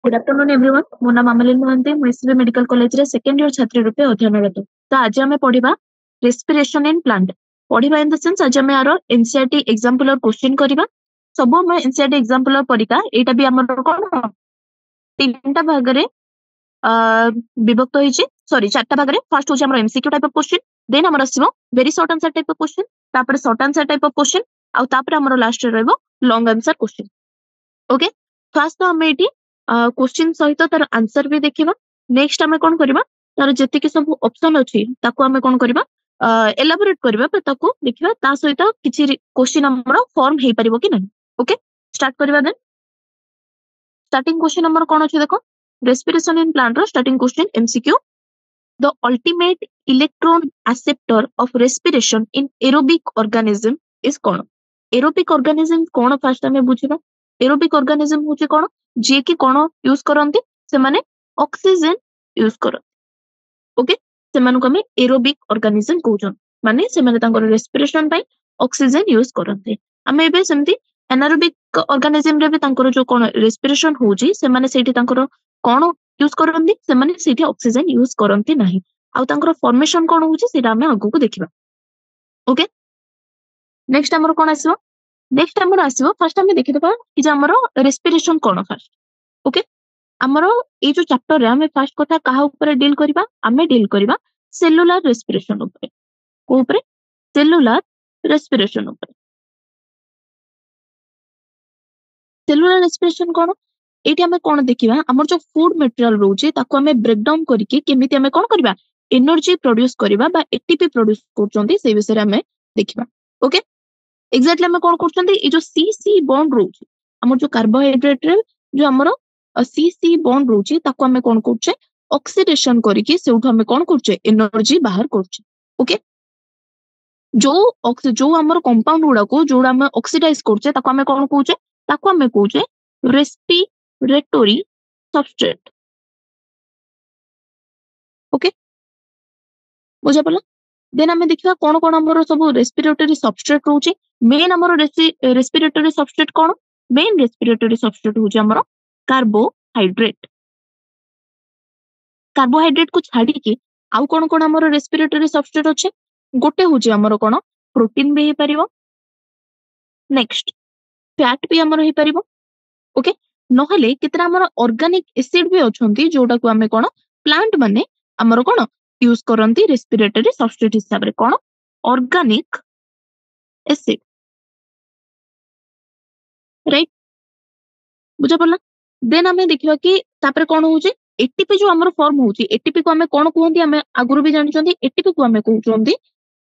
Good afternoon everyone मो नाम अमलिन Mohanty SCB medical college रे सेकंड ईयर छात्री रूपे अध्ययनरत। तो आज आम पढ़ा रेस्पिरेशन इन प्लांट पढ़ा इन द सेंस आज आम यार एनसीईआरटी एग्जांपल और क्वेश्चन करबा सब हम एनसीईआरटी एग्जांपल और परीक्षा एटा भी हमर कोन तीनटा भाग रे विभक्त होइछि सॉरी चारटा भाग रे फर्स्ट होछि हमर MCQ type of question then हमर आसीबो very short answer type of question तापर short answer type of question आ तापर हमर लास्ट रे रहबो long answer question. Okay first तो हम एटी क्वेश्चन सहित तार आंसर भी देखिबा नेक्स्ट हमें कोन करबा तार जति के सब ऑप्शन अछि ताको हमें कोन करबा एलाबोरेट करबा पर ताको देखिबा ता सहित किछि क्वेश्चन हमर फॉर्म हे परिबो कि नहीं। ओके स्टार्ट करबा देन स्टार्टिंग क्वेश्चन नंबर कोन अछि देखो रेस्पिरेशन इन प्लांट रो starting question MCQ the ultimate electron acceptor of respiration in aerobic organism is कोन। एरोबिक ऑर्गेनिज्म कोन फर्स्ट हमें बुझिबा एरोबिक ऑर्गेनिज्म होचे कोन जे कि कोन यूज करंती से माने ऑक्सीजन यूज करंती। ओके से माने को हमें एरोबिक ऑर्गेनिज्म कहउछन माने से माने तांकर रेस्पिरेशन पई ऑक्सीजन यूज करंती। हमें बे सेमती एनारोबिक ऑर्गेनिज्म रे भी तांकर जो कोन रेस्पिरेशन होची से माने सेठी तांकर कोन यूज करंती से माने सेठी ऑक्सीजन यूज करंती नाही आ तांकर फॉर्मेशन कोन होची सेटा हमें आगु को देखिबा। ओके नेक्स्ट हमर कोन आसीबो नेक्स्ट हमर आसीबो फर्स्ट हमें देखि देबा कि जे हमर रेस्पिरेशन कोन फर्स्ट। ओके हमर ए जो चैप्टर रे हमें फर्स्ट कथा कहा ऊपर डील करबा हमें डील करबा सेलुलर रेस्पिरेशन ऊपर को ऊपर सेलुलर रेस्पिरेशन ऊपर। सेलुलर रेस्पिरेशन कोन एटी हमें कोन देखिबा हमर जो फूड मटेरियल रोचे ताको हमें ब्रेक डाउन करके केमिति हमें कोन करबा एनर्जी प्रोड्यूस करबा बा एटीपी प्रोड्यूस करचोंती से विषय रे हमें देखिबा। ओके एग्जैक्टली हमें कोन करचोंती ए जो सी सी बॉन्ड रोचे हमर जो कार्बोहाइड्रेट रे जो हमर सी सी बॉन्ड रोचे ताको हमें कोन करचे ऑक्सीडेशन करके सेउठ हमें कोन करचे एनर्जी बाहर करचे। ओके जो हमर कंपाउंड गुडा को जोड़ा हमें ऑक्सीडाइज करचे ताको हमें कोन कहउचे ताको हमें कहउचे रेस्पिरेटरी सबस्ट्रेट। ओके बुझा पला देन हमें देखिबा कोन कोन हमर सब रेस्पिरेटरी सबस्ट्रेट रोचे मेन हमर रेस्पिरेटरी सबस्ट्रेट कोन मेन रेस्पिरेटरी सबस्ट्रेट होचे हमर कार्बोहाइड्रेट। कार्बोहाइड्रेट को छाडी के आउ कोन कोन हमर रेस्पिरेटरी सबस्ट्रेट अछि गोटे होचे हमर कोन प्रोटीन भी हे परिबो नेक्स्ट फैट भी हमर हे परिबो। ओके नहले कितरा हमर ऑर्गेनिक एसिड भी अछंती जोटा को हमें कोन प्लांट माने हमर कोन यूज करंती रेस्पिरेटरी सबस्ट्रेट हिसाब रे कोन ऑर्गेनिक एसिड राइट बुझा पड़ला। देन हमें देखिबा कि तापर कोन होचे एटीपी जो हमर फॉर्म होची एटीपी को हमें कोन कहंती हमें आगुरु भी जानचंती एटीपी को हमें कहउचंती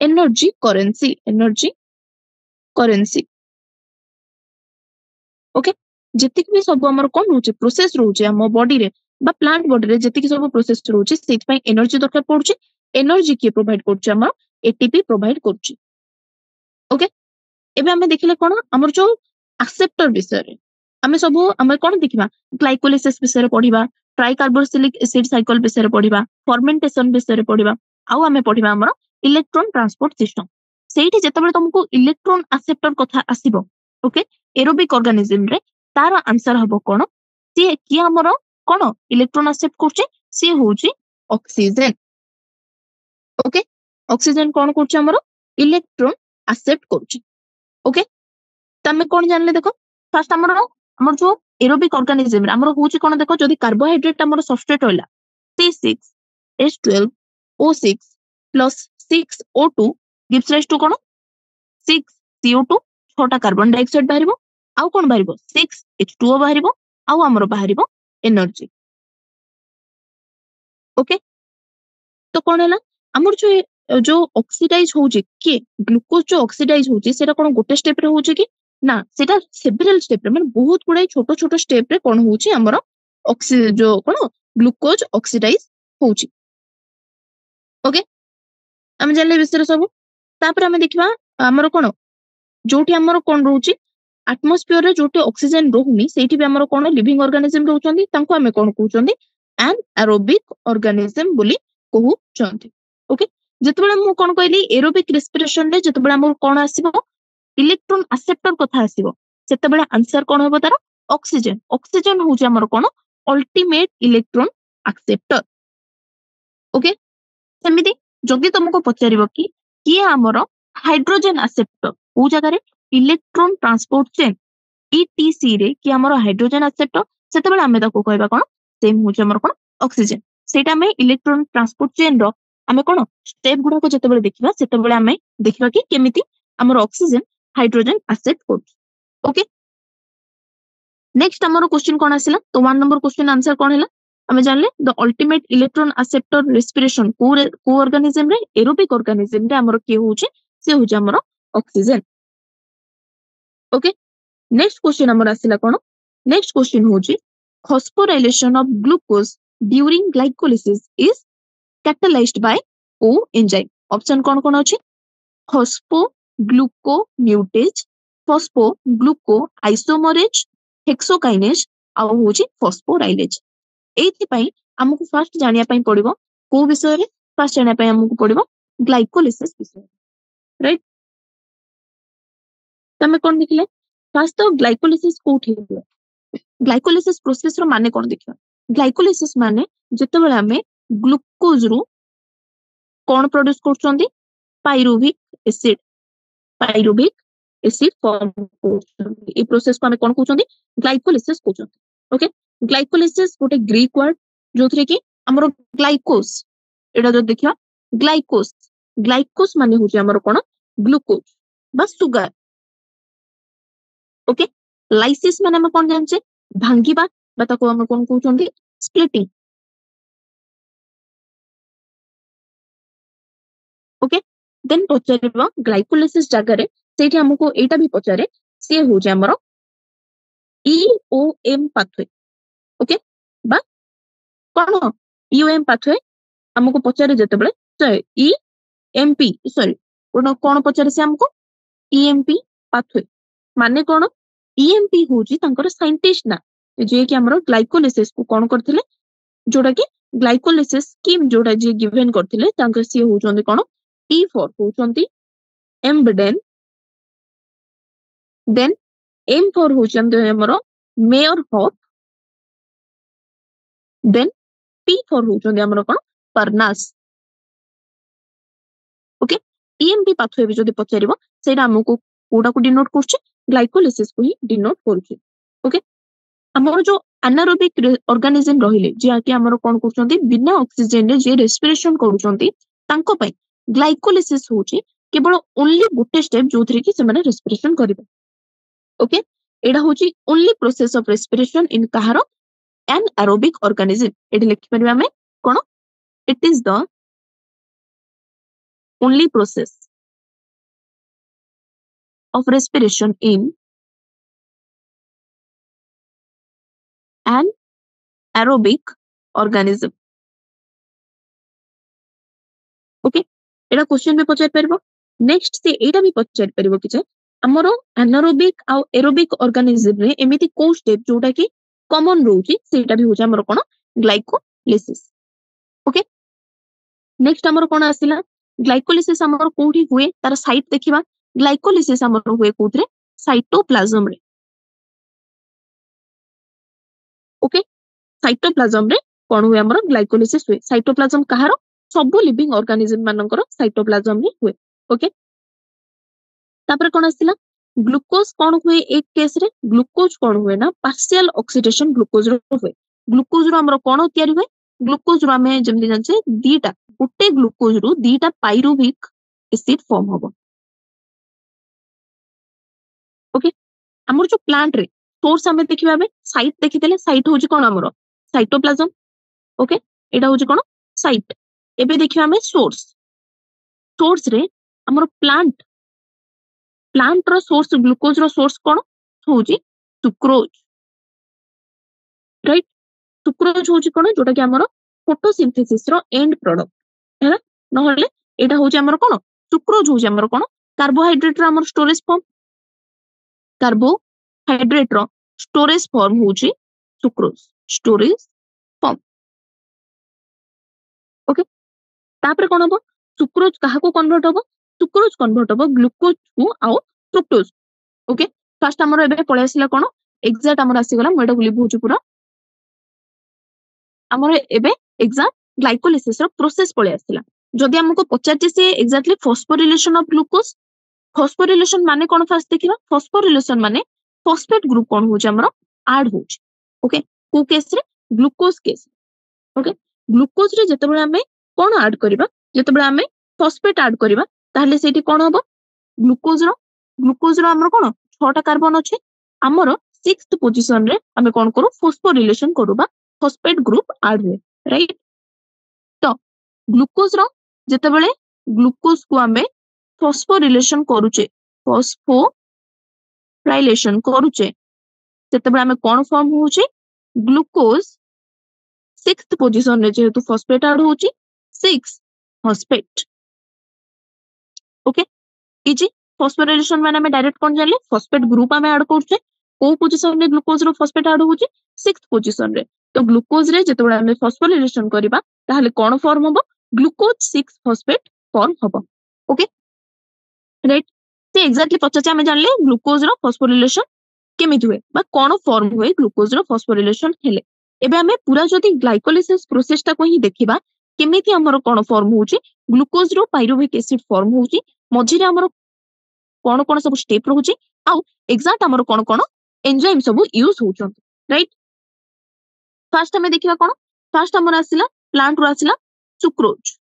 एनर्जी करेंसी। ओके जेतिक भी सब हमर कोन होचे प्रोसेस रोचे हम बॉडी रे बा प्लांट बॉडी रे जेतिक सब प्रोसेस रोचे सेति पई एनर्जी दरकार पड़ुची एनर्जी के प्रोवाइड करचे हम एटीपी प्रोवाइड करची। ओके एबे हमें देखिले कोन हमर जो एक्सेप्टर विषय रे हमें सब हमें कोन देखिबा ग्लाइकोलाइसिस विषय रे पढिबा ट्राइकार्बोक्सिलिक एसिड साइकिल विषय रे पढिबा फर्मेंटेशन विषय रे पढिबा आउ हमें पढिबा हमर इलेक्ट्रॉन ट्रांसपोर्ट सिस्टम सेठी जेतेबेले तुमको इलेक्ट्रॉन एक्सेप्टर कथा आसीबो। ओके एरोबिक ऑर्गेनिज्म रे तार आंसर हबो कोन सी कि हमर कोन इलेक्ट्रॉन एक्सेप्ट करचे सी होची ऑक्सीजन। ओके ऑक्सीजन कोन करचे हमर इलेक्ट्रॉन एक्सेप्ट करचे। ओके तमे कोन जानले देखो फर्स्ट हमर जो एरोबिक ऑर्गेनिज्म रे हमर होची कोन देखो जदी कार्बोहाइड्रेट हमर सबस्ट्रेट होइला C6H12O6 plus 6O2 gives rise to cone 6CO2 छोटा कार्बन डाइऑक्साइड बाहरिबो आउ कोन बाहरिबो 6H2O बाहरिबो आउ हमर बाहरिबो एनर्जी। ओके तो कोन हैला हमर जो ऑक्सीडाइज होची के ग्लूकोज जो ऑक्सीडाइज होची सेटा कोन गोटे स्टेप रे होची कि ना सेटा सेवरल स्टेप रे माने बहुत गुडा छोटो छोटो स्टेप रे कोन होची हमर ऑक्सी जो कोन ग्लूकोज ऑक्सीडाइज होची। ओके हम जानले विषय सब तापर हम देखिबा हमर कोन जोठी हमर कोन रहउची एटमॉस्फेयर रे जोठी ऑक्सीजन रहउनी सेठी भी हमर कोन लिविंग ऑर्गेनिज्म रहउचंदी तांको हमें कोन कहउचंदी एनारोबिक ऑर्गेनिज्म बोली कहउचंदी। ओके जेतेबेले मु कोन कहली एरोबिक रेस्पिरेशन रे जेतेबेले हमर कोन आसीबो इलेक्ट्रॉन एक्सेप्टर कथा आसीबो सेतेबेले आंसर कोन होबो तार ऑक्सीजन। ऑक्सीजन होची हमर कोन अल्टीमेट इलेक्ट्रॉन एक्सेप्टर। ओके सेमिति जदि तुमको पचारिबो कि किए हमर हाइड्रोजन एक्सेप्टर को जगह रे इलेक्ट्रॉन ट्रांसपोर्ट चेन ईटीसी रे कि हमर हाइड्रोजन एक्सेप्टर सेते बेले हमें ताको कहबा कोन सेम होचे हमर कोन ऑक्सीजन सेटा में इलेक्ट्रॉन ट्रांसपोर्ट चेन रो हमें कोन स्टेप गुडा को जते बेले देखिबा सेते बेले हमें देखिबा कि केमिति हमर ऑक्सीजन हाइड्रोजन एक्सेप्ट कोड। ओके नेक्स्ट हमर क्वेश्चन कोन आसिला तो 1 नंबर क्वेश्चन आंसर कोन हैला हमें जानले the ultimate electron acceptor respiration को ऑर्गेनिज्म रे एरोबिक ऑर्गेनिज्म रे हमर के होचे से होचे हमर ऑक्सीजन। ओके नेक्स्ट क्वेश्चन हमर आसिला कोन नेक्स्ट क्वेश्चन होची phosphorylation of glucose during glycolysis is catalysed by ओ एंजाइम ऑप्शन कोन कोन अछि phospho glucomutase phospho gluco isomerase hexokinase आ होची फॉस्फोराइलेज एथि पई हमकु फर्स्ट जानिया पई पड़िबो को विषय रे फर्स्ट जानिया पई हमकु पड़िबो ग्लाइकोलिसिस विषय राइट तमे कोन देखले फर्स्ट तो ग्लाइकोलिसिस कोठी हो ग्लाइकोलिसिस प्रोसेस रो माने कोन देखियो ग्लाइकोलिसिस माने जते बेले हमें ग्लूकोज रो कोन प्रोड्यूस करछोंदी पाइरुविक एसिड फॉर्म करछोंदी ए प्रोसेस को हमें कोन कहछोंदी ग्लाइकोलिसिस कहछोंदी। ओके ग्लाइकोलिसिस गोटे ग्रीक वर्ड जोथरे कि हमरो ग्लाइकोस एडा जो देखियो ग्लाइकोस माने होची हमरो कोन ग्लूकोज बस सुगर। ओके लाइसिस माने हम कोन जानछे भांगीबा बता को हम कोन कहछोंदी स्प्लिटिंग। ओके देन पचारिबो ग्लाइकोलिसिस जगह रे सेठी हमको एटा भी पचारे से हो जे हमरो ईओएम पाथवे। ओके बा कोन ईओएम पाथवे हमको पचारे जते बेले ईएमपी सॉरी कोन पचारे से हमको ईएमपी पाथवे माने कोन ईएमपी होची तांकर साइंटिस्ट ना जे कि हमरो ग्लाइकोलिसिस को कोन करथिले जोडा कि ग्लाइकोलिसिस स्कीम जोडा जे गिवन करथिले तांकर से होचोंदी कोन E4 होचोंदी एम्बेडेन देन M4 होचोंदी हमरो मेयर हॉप देन P4 होचोंदी हमरो कोन परनास। ओके ईएमपी पाथवे भी जदि पचारिबो सेटा हमको कोडा को डिनोट करछि ग्लाइकोलिसिस को ही डिनोट करछि। ओके हमर जो एनारोबिक ऑर्गेनिज्म रहिले जे कि हमर कोन करछोंती बिना ऑक्सीजन रे जे रेस्पिरेशन करूछोंती तांको पई ग्लाइकोलिसिस होची केवल ओनली गोटे स्टेप जोथरे कि सेमाने रेस्पिरेशन करिवे। ओके एडा होची only process of respiration in कहारो एन एरोबिक ऑर्गेनिज्म एडी लिखि परबा हमें कोन it is the only process of respiration in anaerobic organism. Okay एडा क्वेश्चन भी पचार परबो नेक्स्ट से एडा भी पचार परबो कि जे हमरो एनारोबिक आ एरोबिक ऑर्गेनिज्म रे एमिति को स्टेप जोटा कि कॉमन रहउची सेटा भी होजा हमरो कोन ग्लाइकोलिसिस। ओके नेक्स्ट हमरो कोन आसिला ग्लाइकोलिसिस हमरो कोठी हुए तार साइट देखिबा ग्लाइकोलिसिस हमरो हुए कोथरे साइटोप्लाज्म रे। ओके साइटोप्लाज्म रे कोन हुए हमरो ग्लाइकोलिसिस हुए साइटोप्लाज्म कहारो सब लिविंग ऑर्गेनिज्म मानकर साइटोप्लाज्म रे हुए। ओके तापर कोन आसिला ग्लूकोज कोन हुए एक केस रे ग्लूकोज कोन हुए ना पार्शियल ऑक्सीडेशन ग्लूकोज रो हुए ग्लूकोज रो हमरो कोन तयारी हुए ग्लूकोज रो हमें जेमति जानछे दीटा गुटे ग्लूकोज रो दीटा पाइरुविक एसिड फॉर्म होबो। ओके हमर जो प्लांट रे सोर्स हमें देखिबा बे साइट देखितेले साइट होची कोन हमरो साइटोप्लाज्म। ओके एटा होची कोन साइट एबे देखिबा हमें सोर्स रे हमर प्लांट रो सोर्स ग्लूकोज रो सोर्स कोन होची सुक्रोज राइट सुक्रोज होची कोन जोटा कि हमर फोटोसिंथेसिस रो एंड प्रोडक्ट है नहले एटा होची हमर कोन सुक्रोज होची हमर कोन कार्बोहाइड्रेट रो हमर स्टोरेज फॉर्म कार्बोहाइड्रेट रो स्टोरेज फॉर्म होची सुक्रोज स्टोरेज फॉर्म। ओके तापर कोन हो सुक्रोज कहा को कन्वर्ट हो सुक्रोज कन्वर्ट हो ग्लूकोज को आउ फ्रुक्टोज। ओके फर्स्ट हमर एबे पळे आसिला कोन एग्जैक्ट हमर आसी गला म एटा लिखुछु पूरा ଆମର ଏବେ एग्जाम ग्लाइकोलिसिस रो प्रोसेस पळे आसिला जदि हमको पचारचे से exactly phosphorylation of glucose phosphorylation माने कोन फास्ट देखिबा फॉस्फोरिलेशन माने फॉस्फेट ग्रुप कोन होछ हमरो ऐड होछ ओके को केस रे ग्लूकोज केस ओके ग्लूकोज रे जतबेले हमें कोन ऐड करिबा जतबेले हमें फॉस्फेट ऐड करिबा ताहले सेठी कोन हबो ग्लूकोज रो हमरो कोन 6टा कार्बन अछि हमरो 6th पोजीशन रे हमें कोन करू फॉस्फोरिलेशन करूबा फॉस्फेट ग्रुप ऐड हुए राइट तो ग्लूकोज रो जतबेले ग्लूकोज को हमें फॉस्फोरिलेशन करूचे फॉस्फोराइलेशन करूचे ततबे हमें कोन फॉर्म होउची ग्लूकोज 6th पोजीशन रे जेहेतु फॉस्फेट ऐड होउची 6 फॉस्फेट ओके इजी फॉस्फोराइलेशन माने हमें डायरेक्ट कोन जानले फॉस्फेट ग्रुप हमें ऐड करछे को पोजीशन रे ग्लूकोज रो फॉस्फेट ऐड होउची 6th पोजीशन रे तो ग्लूकोज रे जेतबे हमें फॉस्फोरिलेशन करिबा ताहले कोन फॉर्म होबो ग्लूकोज 6 फॉस्फेट फॉर्म होबो ओके राइट से एक्जाक्टली पचाचे हमें जानले ग्लूकोज रो फॉस्फोरिलेशन केमिति हुए बा कोन फॉर्म हुए ग्लूकोज रो फॉस्फोरिलेशन हेले एबे हमें पूरा जदी ग्लाइकोलिसिस प्रोसेस टा को ही देखिबा केमिति हमरो कोन फॉर्म होउची ग्लूकोज रो पाइरुवेट एसिड फॉर्म होउची मझिरे हमरो कोन कोन सब स्टेप रहउची आ एग्जैक्ट हमरो कोन कोन एंजाइम सब यूज होउछन राइट फर्स्ट हमें देखिबा कोन फर्स्ट हमरो आसिला प्लांट रो आसिला सुक्रोज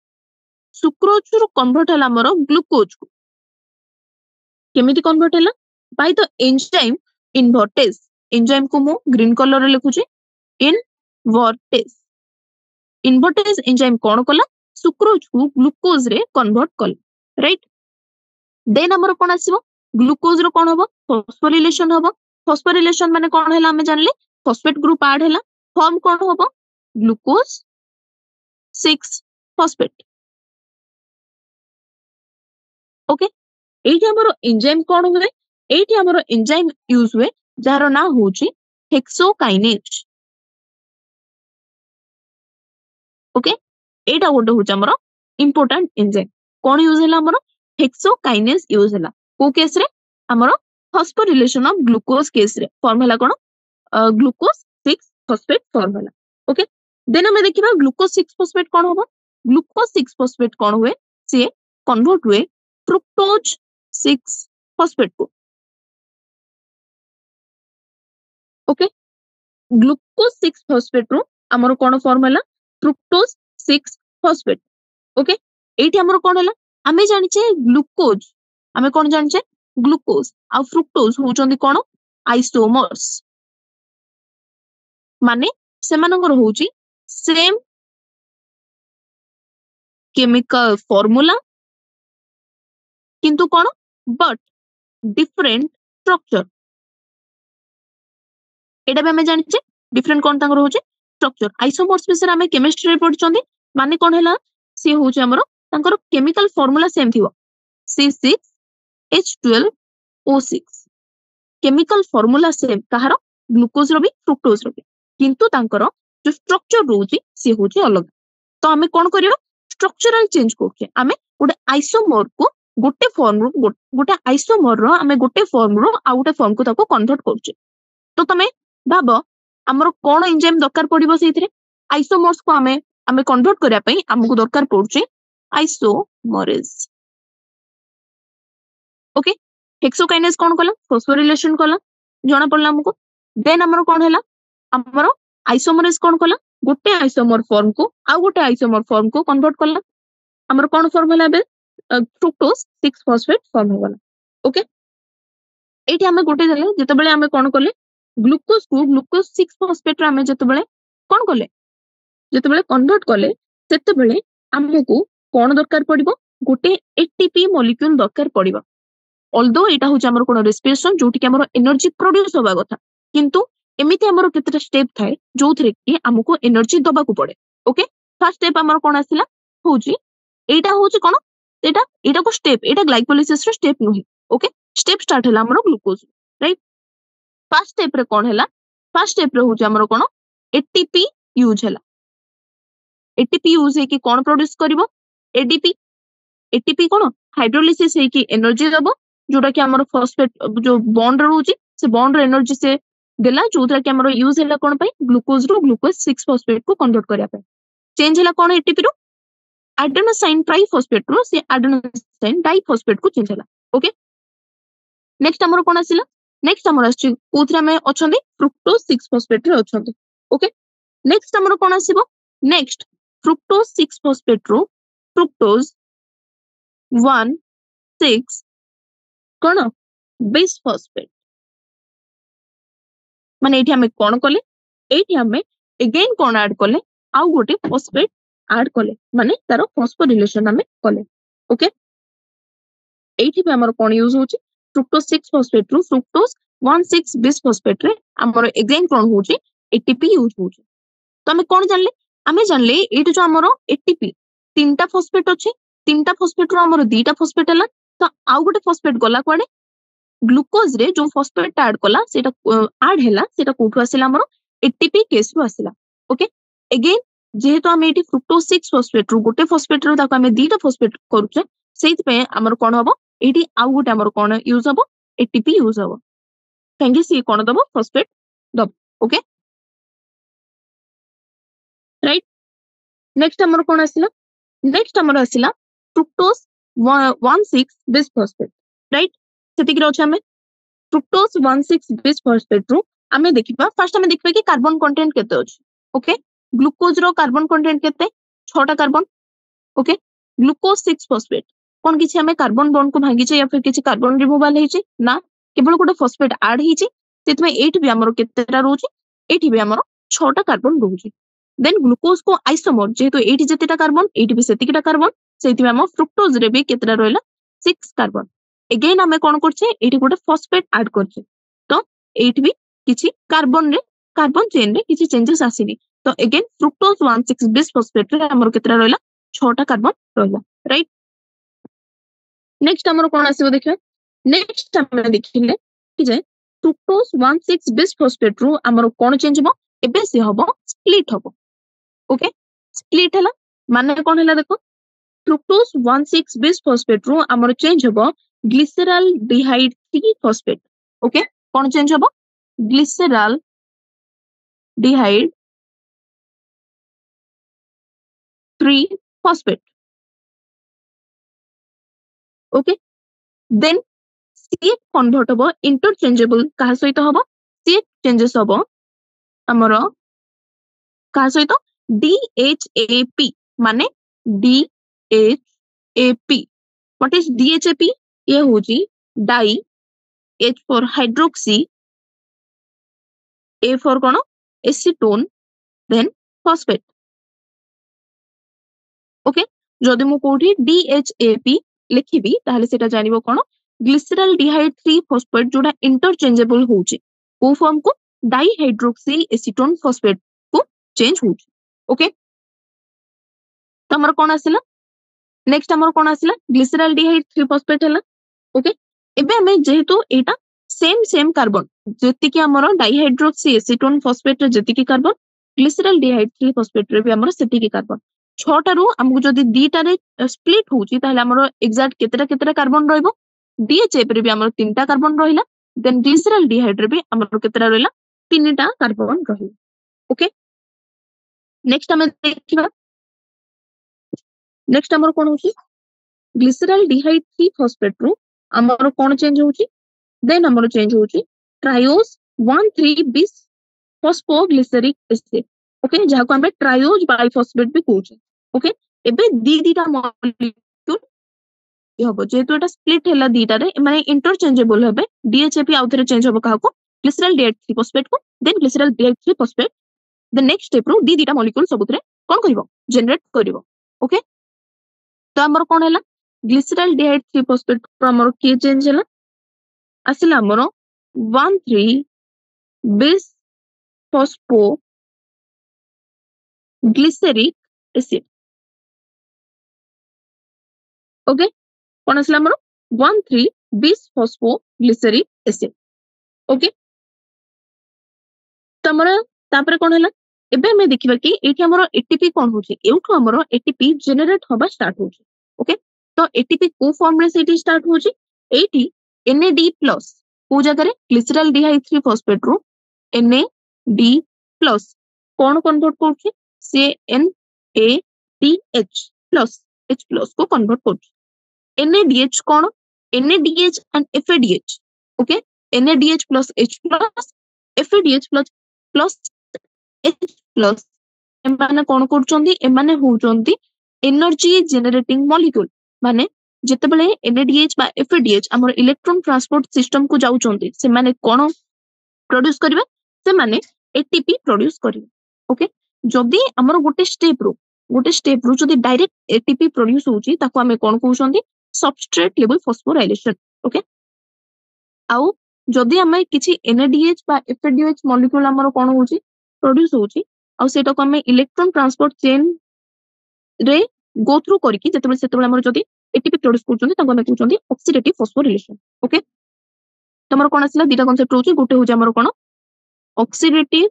रो कन्वर्ट हला हमरो ग्लूकोज को केमिति कन्वर्ट हला by the enzyme invertase enzyme को मु ग्रीन कलर रे लिखुची इनवर्टेज एंजाइम कोन कला सुक्रोज को ग्लूकोज रे कन्वर्ट कला राइट देन हमर कोन आसीबो ग्लूकोज रो कोन होबो फॉस्फोरिलेशन माने कोन हला हमें जानले फॉस्फेट ग्रुप ऐड हला फॉर्म कोन होबो ग्लूकोज 6 फॉस्फेट ओके एठी हमरो एंजाइम कोन हुए एठी हमरो एंजाइम यूज हुए जार ना होची हेक्सोकाइनेज ओके एटा गोटे होची हमरो इंपोर्टेंट एंजाइम कोन यूज हला हमरो हेक्सोकाइनेज यूज हला को केस रे हमरो फॉस्फोरिलेशन ऑफ ग्लूकोज केस रे फॉर्म हला कोन ग्लूकोज 6 फॉस्फेट फॉर्म हला ओके देन हमें देखिबा ग्लूकोज 6 फॉस्फेट कोन होबो ग्लूकोज 6 फॉस्फेट कोन हुए से कन्वर्ट हुए फ्रुक्टोज 6 फॉस्फेट को ओके ग्लूकोज 6 फॉस्फेट रो हमरो कोन फॉर्म हला फ्रुक्टोज 6 फॉस्फेट ओके एठी हमरो कोन हला हमें जानिचे ग्लूकोज हमें कोन जानिचे ग्लूकोज आ फ्रुक्टोज होचंदी कोन आइसोमर्स माने सेमानंगर होची सेम केमिकल फॉर्मूला किंतु कोन बट डिफरेंट स्ट्रक्चर एटा भी हमें जानिचे डिफरेंट कोन तांगर होचे स्ट्रक्चर आइसोमर्स विषय हमें केमिस्ट्री रे पढचंदी माने कोन हला से होचे हमरो तांकर केमिकल फॉर्मूला सेम थिवो C6H12O6 केमिकल फॉर्मूला सेम कहारो ग्लूकोज रो भी फ्रुक्टोज रो भी किंतु तांकर जो स्ट्रक्चर रोची से होची अलग तो हमें कोन करियो स्ट्रक्चरल चेंज करके हमें गोटे आइसोमर को गोटे फॉर्म रो गोटे आइसोमर रो हमें गोटे फॉर्म रो आ गोटे फॉर्म को ताको कन्वर्ट करछे तो तमे भाबो हमरो कोन एंजाइम दरकार पड़िबो सेइथरे आइसोमर्स को हमें कन्वर्ट करिया पई हमको दरकार पड़छे आइसोमरेज ओके हेक्सोकाइनेज कोन कला फॉस्फोरिलेशन कला जणा पड़ला हमको देन हमरो कोन हला हमरो आइसोमरेज कोन कला गोटे आइसोमर फॉर्म को आ गोटे आइसोमर फॉर्म को कन्वर्ट कला हमरो कोन फॉर्म हला बे फ्रुक्टोज 6 फॉस्फेट फॉर्म होगला ओके एठी हमें गोटे देले जेतबेले हमें कोन करले ग्लूकोज को ग्लूकोज 6 फॉस्फेट रे हमें जेतबेले कोन करले जेतबेले कन्वर्ट करले सेतबेले हमको कोन दरकार पड़िबो गोटे एटीपी मॉलिक्यूल दरकार पड़िबो ऑल्दो एटा होच हमर कोन रेस्पिरेशन जोटी के हमर एनर्जी प्रोड्यूस होबा कथा किंतु एमिति हमर केतेटा स्टेप थाए जोथरे कि हमको एनर्जी दबा को पड़े ओके फर्स्ट स्टेप हमर कोन आसिला होची एटा होची कोन एटा को स्टेप एटा ग्लाइकोलिसिस रो स्टेप नुही ओके स्टेप स्टार्ट हला हमर ग्लूकोज राइट फर्स्ट स्टेप रे कोन हला फर्स्ट स्टेप रे होची हमर कोन एटीपी यूज हला एटीपी यूज है कि कोन प्रोड्यूस करिवो एटीपी कोन हाइड्रोलिसिस है कि एनर्जी दबो जोटा कि हमर फॉस्फेट जो बॉन्ड रहउची से बॉन्ड रो एनर्जी से देला जोद्रा कि हमरो यूज हैला कोन पई ग्लूकोज रो ग्लूकोज 6 फॉस्फेट को कन्वर्ट करिया पे चेंज हैला कोन एटीपी रो एडेनोसाइन ट्राइफॉस्फेट रो से एडेनोसाइन डाइफॉस्फेट को चेंज हैला ओके नेक्स्ट हमरो कोन आसिला नेक्स्ट हमरो आछि कोथरा में अछंदी फ्रुक्टोज 6 फॉस्फेट रे अछंदी ओके नेक्स्ट हमरो कोन आसीबो नेक्स्ट फ्रुक्टोज 6 फॉस्फेट रो फ्रुक्टोज 1 6 कोन बिस फॉस्फेट माने एठी हमें कोन कोले एठी हमें अगेन कोन ऐड कोले आउ गोटे फॉस्फेट ऐड कोले माने तारो फॉस्फोरिलेशन हमें कोले ओके एठी पे हमर कोन यूज होची फ्रुक्टोज 6 फॉस्फेट रो फ्रुक्टोज 1 6 बिस फॉस्फेट रे हमर अगेन कोन होची एटीपी यूज होची तो हमें कोन जानले एठी जो हमर एटीपी तीनटा फॉस्फेट अछि तीनटा फॉस्फेट रो हमर दीटा फॉस्फेट हला तो आउ गोटे फॉस्फेट गला कोडे ग्लूकोज रे जो फॉस्फेट ऐड कला सेटा ऐड हैला सेटा कोठु आसिला हमरो एटीपी केस रो आसिला ओके अगेन जेहेतु हम एटी फ्रुक्टोज 6 फॉस्फेट रो गोटे फॉस्फेट रो ताको हमें दीटा फॉस्फेट करूचे सेति पे हमर कोन हबो एटी आउ गोटे हमर कोन यूज हबो एटीपी यूज हबो कांगे सी कोन दबो फॉस्फेट दबो ओके राइट नेक्स्ट हमर कोन आसिला नेक्स्ट हमर आसिला फ्रुक्टोज 1 6 बिस फॉस्फेट राइट सेति कि हमें फ्रुक्टोज 1 6 बिस फॉस्फेट रो हमें देखिबा फर्स्ट हमें देखिबा कि कार्बन कंटेंट केते अछि ओके ग्लूकोज रो कार्बन कंटेंट केते 6 टा कार्बन ओके ग्लूकोज 6 फॉस्फेट कोन किछि हमें कार्बन बॉन्ड को भांगी छै या फिर किछि कार्बन रिमूवल हेछि ना केवल गोटे फॉस्फेट ऐड हेछि सेतमे 8 भी हमरो केतेटा रोछि 8 भी हमरो 6 टा कार्बन रोछि देन ग्लूकोज को आइसोमर जेहेतु 8 जतिटा कार्बन 8 भी सेतिकिटा कार्बन सेति हम फ्रुक्टोज रे भी केतेटा रोइला 6 कार्बन अगेन हमें कोन करछे एठी गोटे फॉस्फेट ऐड करछे तो एठी भी किछि कार्बन चेन रे किछि चेंजेस आसीनी तो अगेन फ्रुक्टोज 1 6 बिस फॉस्फेट रे हमर केतरा रहला 6 टा कार्बन रहला राइट नेक्स्ट हमर कोन आसीबो देखियो नेक्स्ट हम देखिले कि जे फ्रुक्टोज 1 6 बिस फॉस्फेट रो हमर कोन चेंज हबो एबे से हबो स्प्लिट हबो ओके स्प्लिट हला माने कोन हला देखो फ्रुक्टोज 1 6 बिस फॉस्फेट रो हमर चेंज हबो ग्लिसरल डिहाइड 3 फॉस्फेट ओके कोन चेंज हबो glyceraldehyde 3 phosphate okay then सी कन्वर्ट हबो इंटरचेंजेबल कहा सहित हबो सी चेंजेस हबो हमरो कहा सहित DHAP माने DHAP व्हाट इज DHAP ये होजी di H for hydroxy A for कोन एसीटोन देन फॉस्फेट ओके जदि मु कोठी DHAP लिखिबी ताहले सेटा जानिबो कोन ग्लिसरल डिहाइड 3 फॉस्फेट जोडा इंटरचेंजेबल होची को फॉर्म को डाई हाइड्रोक्सी एसीटोन फॉस्फेट को चेंज होची ओके तो हमर कोन आसिला नेक्स्ट हमर कोन आसिला ग्लिसरल डिहाइड 3 फॉस्फेट हला ओके एबे हमें जेहेतु एटा सेम कार्बन जति कि हमर डाइहाइड्रोक्सी एसीटोन फॉस्फेट रे जति कि कार्बन ग्लिसरल डिहाइड 3 फॉस्फेट रे भी हमर सेति कि कार्बन 6 टा रो हमकु जदी 2 टा रे स्प्लिट होची ताहले हमर एग्जैक्ट केतेटा कार्बन रहइबो DHA पे भी हमर 3 टा कार्बन रहिला देन ग्लिसरल डिहाइड रे भी हमर केतेटा रहिला 3 टा कार्बन रहिला ओके नेक्स्ट हमें देखिबा नेक्स्ट हमर कोन होची ग्लिसरल डिहाइड 3 फॉस्फेट रो हमर कोन चेंज होची देन हमर चेंज होची ट्रायोज 1 3 बिस फॉस्फोग्लिसरिक एसिड ओके जहा को हम ट्रायोज बाइफॉस्फेट भी कहूचे ओके एबे दीटा मॉलिक्यूल हबो जेतु एटा स्प्लिट हैला दीटा रे माने इंटरचेंजेबल हेबे DHAP आउथरे चेंज हबो काहा को ग्लिसरल डिहाइड 3 फॉस्फेट को then glyceraldehyde 3 phosphate the next step रो दीटा मॉलिक्यूल सबुतरे कोन करिवो जनरेट करिवो ओके तो हमर कोन हैला ग्लिसरल डिहाइड 3 फॉस्फेट पर हमर के चेंज हैला आसिला हमर 1 3 बिस फॉस्फो ग्लिसरिक एसिड ओके कोन आसिला हमर 1 3 बिस फॉस्फो ग्लिसरिक एसिड ओके तो हमर तापर कोन हैला एबे हमें देखिबा कि एठी हमर एटीपी कोन होची एउठो हमर एटीपी जनरेट होबा स्टार्ट होची ओके तो एटीपी को फॉर्म रे सेठी स्टार्ट होची एठी NAD+ को जगह रे ग्लिसरल डिहाइड 3 फॉस्फेट रो NAD+ कौन कन्वर्ट करुछि से NADH प्लस H+ को कन्वर्ट करुछि NADH कौन NADH and FADH okay NADH plus H plus FADH plus H plus एमाने कौन करुछंती एमाने होउछंती एनर्जी जेनरेटिंग मॉलिक्यूल माने जेतेबेले NADH बा FADH हमर इलेक्ट्रॉन ट्रांसपोर्ट सिस्टम को जाउछंती से माने कोन प्रोड्यूस करिवे से माने एटीपी प्रोड्यूस करिवे ओके जदी हमर गोटे स्टेप रु जदी डायरेक्ट एटीपी प्रोड्यूस होउची ताको हमें कोन कहउछंती सबस्ट्रेट लेवल फॉस्फोराइलेशन ओके आउ जदी हमें किछि NADH बा FADH मॉलिक्यूल हमर कोन होउची प्रोड्यूस होउची आउ सेटा को हमें इलेक्ट्रॉन ट्रांसपोर्ट चेन रे गो थ्रू करिकि जेतेबेले हमर जदी एटीपी प्रोड्यूस करछंती ताको हमें कहउछंती ऑक्सीडेटिव फॉस्फोराइलेशन ओके तमर कोन आसला दीटा कांसेप्ट होउची गोटे होउची हमर कोन ऑक्सीडेटिव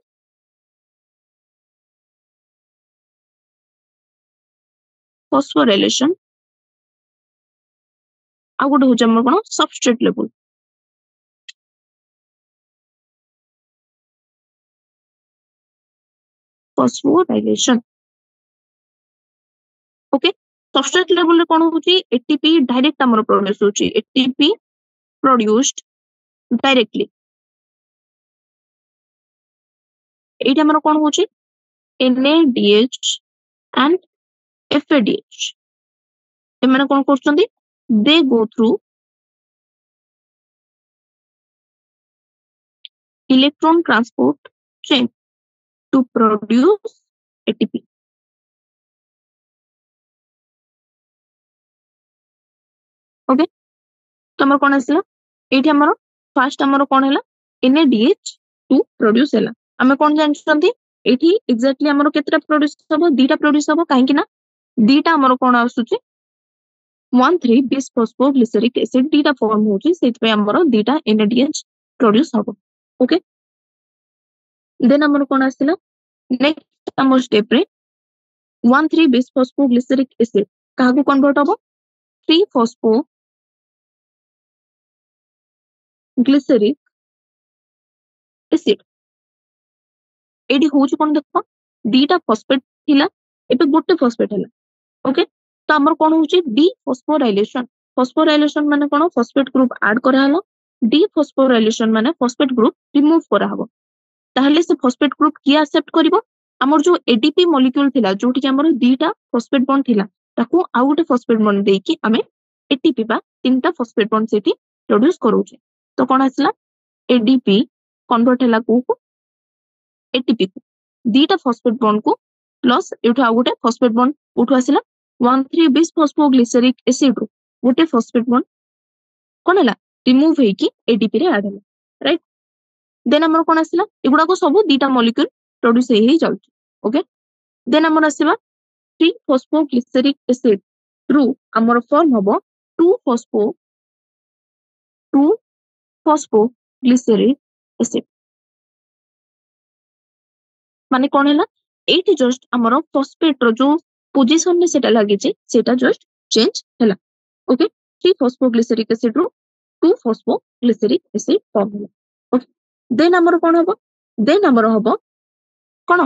फॉस्फोराइलेशन आ गोटे होउची हमर कोन substrate level phosphorylation okay substrate level रे कोन होउची एटीपी डायरेक्ट हमर प्रोड्यूस होउची एटीपी प्रोड्यूस्ड डायरेक्टली एटा हमर कोन होउची NADH एंड FADH एमाने कोन करछंती they go through electron transport chain to produce ATP okay तो हमर कोन आसला एठी हमर फर्स्ट हमर कोन हैला NADH टू प्रोड्यूस हैला हमें कोन जानछंती एठी एग्जैक्टली हमर केतरा प्रोड्यूस हबो दीटा प्रोड्यूस हबो काहे कि ना दीटा हमर कोन आसुची 1,3 bis phosphoglyceric acid दीटा फॉर्म होची सेति पे हमर दीटा NADH प्रोड्यूस हबो ओके देन हमर कोन आसला नेक्स्ट हमर स्टेप रे 1,3 bis phosphoglyceric acid काहा को कन्वर्ट हबो 3 phosphoglyceric एसिड एडी होउची कोन देखो दीटा फॉस्फेट थिला एबे गोटे फॉस्फेट हैला ओके तो हमर कोन होउची डी फॉस्फोराइलेशन माने कोन फॉस्फेट ग्रुप ऐड करा हलो डी फॉस्फोराइलेशन माने फॉस्फेट ग्रुप रिमूव करा हबो ताहले से फॉस्फेट ग्रुप की एक्सेप्ट करिवो हमर जो एडीपी मॉलिक्यूल थिला जोठी कि हमर दीटा फॉस्फेट बॉन्ड थिला ताको आउ गोटे फॉस्फेट बॉन्ड देकी हमें एटीपी बा तीनटा फॉस्फेट बॉन्ड सेठी प्रोड्यूस करूचे तो कोन आसला एडीपी कन्वर्ट हैला को एटीपी को दीटा फॉस्फेट बॉन्ड को प्लस एठो आउ गोटे फॉस्फेट बॉन्ड उठो आसिला 1,3 bis phosphoglyceric acid रो गोटे फॉस्फेट बॉन्ड कोन हैला रिमूव हेकी एटीपी रे ऐड हैला राइट देन हमर कोन आसिला एगुडा को सब दीटा मॉलिक्यूल प्रोड्यूस हे जाउची ओके देन हमर आसीबा 3 phosphoglyceric acid रू हमर फॉर्म हबो 2 phosphoglyceric acid माने कोन हैला एठी जस्ट हमर फॉस्फेट रो जो पोजीशन में सेटा लागि छै सेटा जस्ट चेंज हैला ओके 3 phosphoglyceric acid रो 2 phosphoglyceric acid फॉर्म हैला ओके देन हमर कोन हबो देन हमर हबो कोन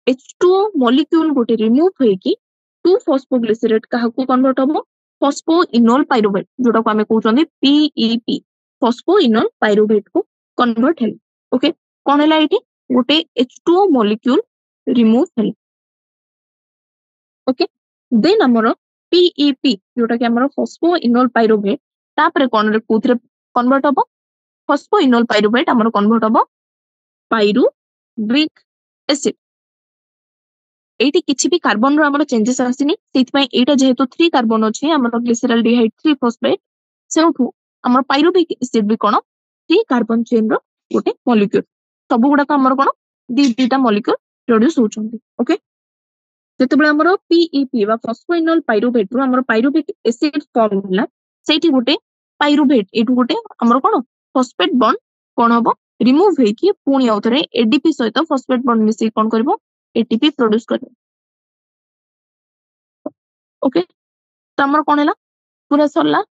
H2O मॉलिक्यूल गोटे रिमूव हेकी 2 phosphoglycerate काहा को कन्वर्ट हबो फॉस्फोइनोल पाइरुवेट जोटा को हमें कहउछन PEP फॉस्फोइनोल पाइरुवेट को कन्वर्ट हैला ओके कोन हैला एठी गोटे H2O मॉलिक्यूल रिमूव हैला ओके देन हमर PEP जोटा कि हमर फॉस्फोइनोल पाइरुवेट तापरे कोन रे कोथरे कन्वर्ट हबो फॉस्फोइनोल पाइरुवेट हमर कन्वर्ट हबो पाइरुविक एसिड एठी किछि भी कार्बन रो हमर चेंजेस आसिनी सेति पय एटा जेहेतु 3 कार्बन अछि हमर ग्लिसरल्डिहाइड 3 फॉस्फेट सेउठु हमर पाइरुविक एसिड भी कोन 3 कार्बन चेन रो गोटे मॉलिक्यूल सब गुडा हमर कोन दीटा मॉलिक्यूल प्रोड्यूस होचंती ओके जेतेबेले हमर PEP बा फॉस्फोइनोल पाइरुवेट रो हमर पाइरुविक एसिड फॉर्म होला सेठी गोटे पाइरुवेट एठु गोटे हमर कोन फॉस्फेट बॉन्ड कोन हबो रिमूव हेकी पुणी आउथरे एडीपी सहित फॉस्फेट बॉन्ड मिसी कोन करबो एटीपी प्रोड्यूस करबो ओके तो हमर कोन हैला पूरा सरला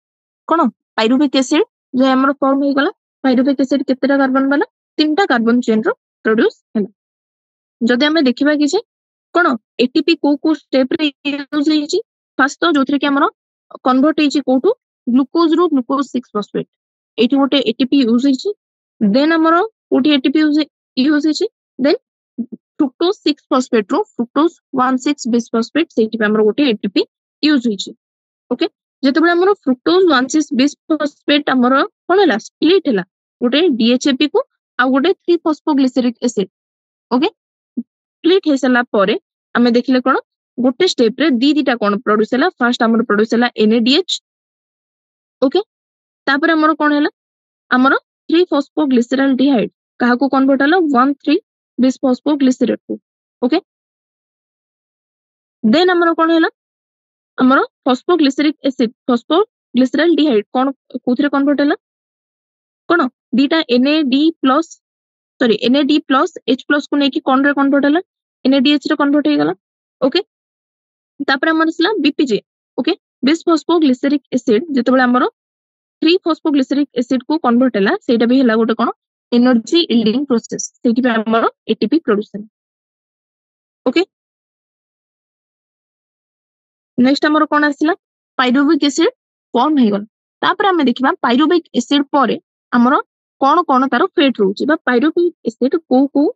कोन पाइरुविक एसिड जे हमर फॉर्म हे गला पाइरुविक एसिड केतेटा कार्बन वाला तीनटा कार्बन चेन रो प्रोड्यूस होला जदि हमें देखिबा कि जे कोन एटीपी को स्टेप रे यूज हेची फर्स्ट तो जोथरे कि हमरो कन्वर्ट हेची कोटू ग्लूकोज रो ग्लूकोज 6 फॉस्फेट एटी गोटे एटीपी यूज हेची देन हमरो कोटी एटीपी यूज हेची देन फ्रुक्टोज 6 फॉस्फेट रो फ्रुक्टोज 16 बिस फॉस्फेट सेठी पे हमरो गोटे एटीपी यूज हेची ओके जेतबे हमरो फ्रुक्टोज 16 बिस फॉस्फेट हमरो कोन हला स्प्लिट हला गोटे डीएचएपी को आ गोटे 3 फॉस्फोग्लिसरिक एसिड ओके स्प्लिट हे सला परे हमें देखिले कोन गोटे स्टेप रे दीटा कोन प्रोड्यूस हला फर्स्ट हमर प्रोड्यूस हला एनएडीएच ओके तापर हमर कोन हला हमर 3 फॉस्फोग्लिसरल्डिहाइड कहा को कन्वर्ट हला 13 बिस फॉस्फोग्लिसरेट को ओके देन हमर कोन हला हमर फॉस्फोग्लिसरिक एसिड फॉस्फोग्लिसरल्डिहाइड कोन कोथरे कन्वर्ट हला कोन दीटा NAD प्लस H प्लस को नेकी कोन रे कन्वर्ट हला NADH रे कन्वर्ट हे गला ओके तापर हमर असला बीपीजे ओके बिस फॉस्फोग्लिसरिक एसिड जेतबेले हमर 3 फॉस्फोग्लिसरिक एसिड को कन्वर्ट हला सेटा भी हला गोटे कोन एनर्जी यील्डिंग प्रोसेस सेठी पे हमर एटीपी प्रोड्यूस हला ओके नेक्स्ट हमर कोन आसिला पाइरुविक एसिड फॉर्म हे गला तापर हमें देखिबा पाइरुविक एसिड परे हमर कोन कोन तारो फेट रहउची बा पाइरुविक एसिड को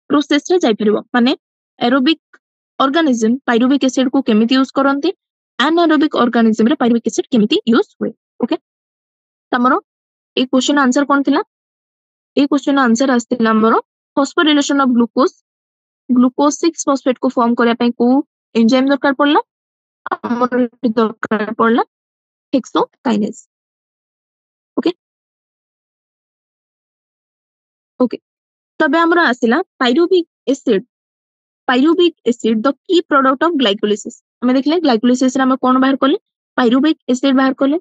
प्रोसेस रे जाई परबो माने एरोबिक ऑर्गेनिज्म पाइरुविक एसिड को केमिति यूज करंती एनारोबिक ऑर्गेनिज्म रे पाइरुविक एसिड केमिति यूज हुए ओके तमरो ए क्वेश्चन आंसर कोन थिला ए क्वेश्चन आंसर आस्तिला हमरो फॉस्फोरिलेशन ऑफ ग्लूकोज 6 फॉस्फेट को फॉर्म करिया पई को एंजाइम दरकार पड़ला हमर दरकार पड़ला हेक्सोकाइनेज ओके ओके तबे हमरा आसिला pyruvic acid the key product of glycolysis हमें देखले ग्लाइकोलिसिस रे हम कोन बाहर करले पाइरुविक एसिड बाहर करले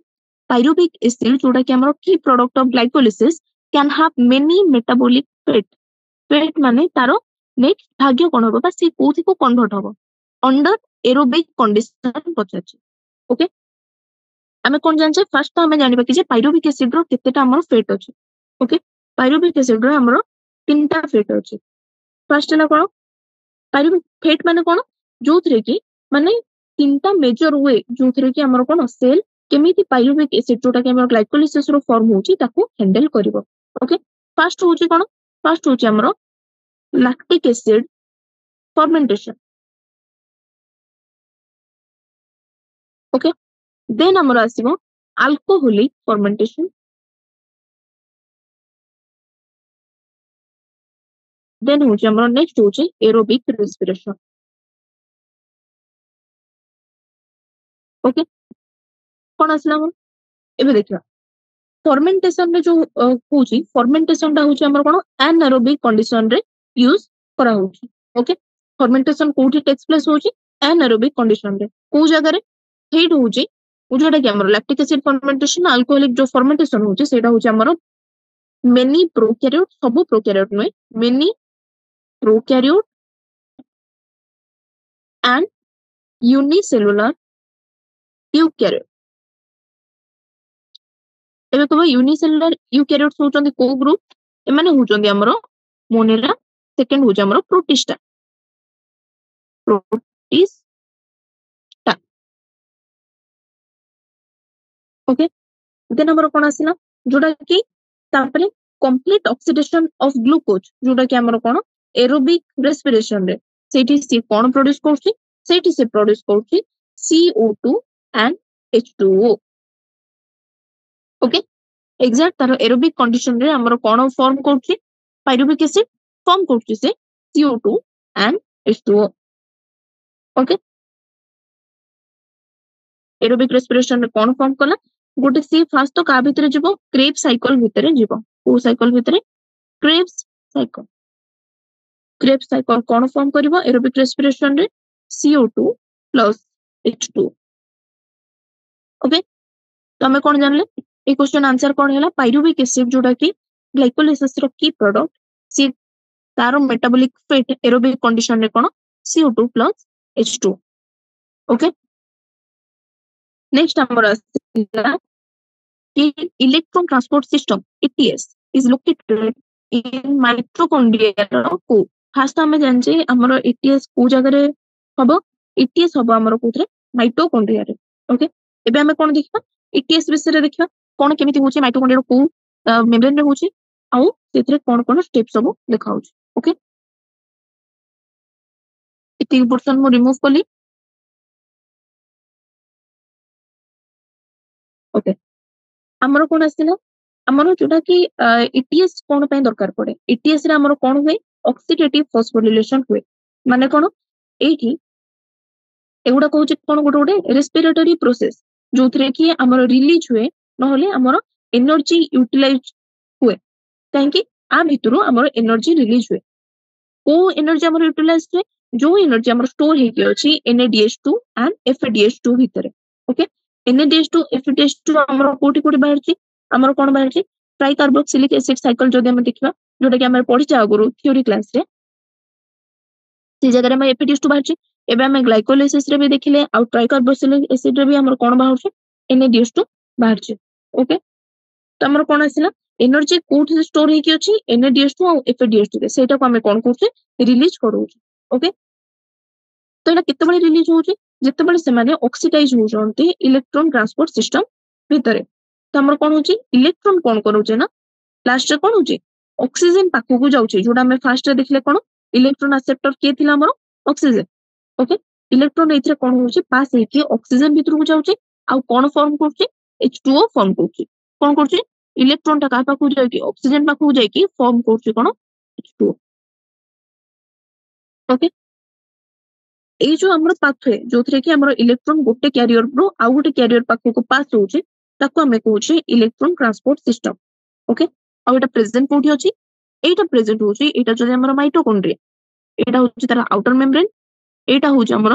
पाइरुविक एसिड जोटा कि हमरो की product of glycolysis can have many metabolic fate माने तारो नेक्स्ट भाग्य कोन होबो बा से कोथि को कन्वर्ट होबो अंडर एरोबिक कंडीशन पचाची ओके हमें कोन जानछे फर्स्ट तो हमें जानिबा कि जे पाइरुविक एसिड रो केतेटा हमरो फेट अछि ओके पाइरुविक एसिड रो हमरो तीनटा फेट अछि फर्स्ट ना कोन पाइरुविक फेट माने कोन जोथरे कि माने तीनटा मेजर वे जोथरे कि हमरो कोन सेल केमिति पाइरुविक एसिड जोटा कि हमरो ग्लाइकोलिसिस रो फॉर्म होची ताको हैंडल करिवो ओके फर्स्ट होची कोन फर्स्ट होची हमरो lactic acid fermentation okay then हमरो आसीबो अल्कोहोलिक फर्मेंटेशन देन होची हमरो नेक्स्ट होची एरोबिक रेस्पिरेशन ओके कोन आसला हम एबे देखिबा फर्मेंटेशन रे जो होची फर्मेंटेशन टा होची हमर कोन एनारोबिक कंडीशन रे यूज करा होची ओके फर्मेंटेशन कोठी टेक्स प्लेस होची एनारोबिक कंडीशन रे को जगह रे हेड होची जोटा कि हमर लैक्टिक एसिड फर्मेंटेशन अल्कोहलिक जो फर्मेंटेशन होची सेटा होची हमर मेनी प्रोकैरियोट सब prokaryote know many prokaryote and unicellular eukaryote एबे कहबो यूनिसेलुलर यूकैरियोट्स होचंदी को ग्रुप एमाने होचंदी हमरो मोनेरा सेकंड होच हमरो प्रोटिस्टा ओके देन हमरो कोन आसिला जोटा कि तापरे कंप्लीट ऑक्सीडेशन ऑफ ग्लूकोज जोटा कि हमरो कोन एरोबिक रेस्पिरेशन रे सेठी सी कोन प्रोड्यूस करछि सेठी से प्रोड्यूस करछि CO2 and H2O okay exact taro aerobic condition रे हमरो कोन फॉर्म करछि पाइरुविक एसिड फॉर्म करछि से CO2 and H2O okay aerobic respiration रे कोन फॉर्म कला गोटे सी फास्ट तो का भितरे जीवो क्रेब्स साइकिल भितरे जीवो को साइकिल भितरे क्रेब्स साइकिल कोन फॉर्म करिवो एरोबिक रेस्पिरेशन रे CO2 प्लस H2 ओके तो हमें कोन जानले ए क्वेश्चन आंसर कोन हैला पाइरुविक एसिड जोटा कि ग्लाइकोलिसिस रो की प्रोडक्ट सी तारो मेटाबॉलिक फेट एरोबिक कंडीशन रे कोन CO2 plus H2 okay next हमर कि electron transport system ETS is located in mitochondria को फास्ट आम जाने आमर एटीएस को जगह हम एटीएस हम आमर कोथरे माइटोकॉन्ड्रिया रे ओके एबे हमें कोन देखिबा एटीएस विषय देखिबा कोन केमिति होची माइटोकॉन्ड्रिया को मेम्ब्रेन रे होची आउ सेथरे कोन कोन स्टेप्स सब देखा होची ओके इति पोर्शन मो रिमूव कली ओके आमर कोन आसिला आमर जोटा कि एटीएस कोन पे दरकार पड़े एटीएस रे आमर कोन होय ऑक्सीडेटिव फॉस्फोरिलेशन हुए माने कोन एठी एगुडा कहूँ कौन गोटे गोटे रेस्पिरेटरी प्रोसेस जो थे कि आमर रिलीज हुए नहले आमर एनर्जी यूटिलाइज हुए कहीं आ भितर आमर एनर्जी रिलीज हुए को एनर्जी आमर यूटिलाइज हुए जो एनर्जी आमर स्टोर हेकी अछि NADH2 एंड FADH2 भितर ओके NADH2 FADH2 आमर कोठी कोठी बाहर छी आमर कोन बाहर छी ट्राइकार्बोक्सिलिक एसिड साइकिल जदि हम देखिबा जोटा कि आमर पढि जा गुरु थ्योरी क्लास रे से जगह में FADH2 बाहर छी एबे हम ग्लाइकोलाइसिस रे भी देखिले आ ट्राइकार्बोक्सिलिक एसिड रे भी हमर कोन बाहर छी NADH2 बाहर छी ओके तो हमर कोन आसिला एनर्जी कोठ से स्टोर हेकी अछि NADH2 आ FADH2 रे सेटा को हम कोन करछे रिलीज करू ओके तो एटा केते बळे रिलीज होउची जते बळे से माने ऑक्सीडाइज हो जंती इलेक्ट्रॉन ट्रांसपोर्ट सिस्टम भितरे तो हमर कोन होची इलेक्ट्रॉन कोन करूचे ना लास्ट रे कोन होची ऑक्सीजन पाखु को जाउची जोडा हम फास्ट रे देखले कोन इलेक्ट्रॉन एक्सेप्टर के थिला हमर ऑक्सीजन ओके इलेक्ट्रॉन एथरे कोन होची पास हेकी ऑक्सीजन भितर को जाउची आ कोन फॉर्म करची H2O फॉर्म करची कोन करची इलेक्ट्रॉन टा का पाखु जाई ऑक्सीजन पाखु जाई की फॉर्म करची कोन H2O ओके এই जो हमर पाथवे जोथरे कि हमर इलेक्ट्रॉन गोटे कैरियर रो आ गोटे कैरियर पाखु को पास होउची ताको हमें कहउची इलेक्ट्रॉन ट्रांसपोर्ट सिस्टम ओके आ एटा प्रेजेंट कोठी अछि एटा प्रेजेंट होउची एटा जो हमर माइटोकॉन्ड्रिया एटा होउची तार आउटर मेम्ब्रेन एटा होउची हमर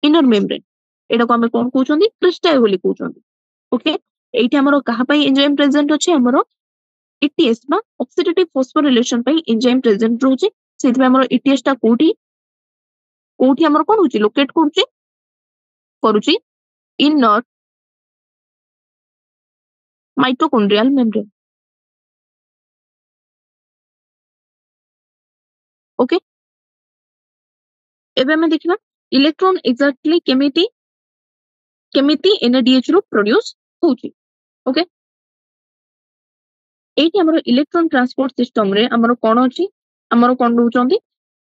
इनर मेम्ब्रेन एटा को हमें कोन कहउचंदी क्रिस्टाई बोली कहउचंदी ओके एठी हमर कहा पई एंजाइम प्रेजेंट अछि हमर ETS बा ऑक्सीडेटिव फॉस्फोरिलेशन पई एंजाइम प्रेजेंट रहउची सेति हमर ETS टा कोठी कोठी हमर कोन होची लोकेट करूची इनर माइटोकॉन्ड्रियल मेम्ब्रेन ओके एबे हम देखिबा इलेक्ट्रॉन एक्जेक्टली केमिति NADH रो प्रोड्यूस होची ओके एठी हमर इलेक्ट्रॉन ट्रांसपोर्ट सिस्टम रे हमर कोन अछि हमर कोन रहउचंदी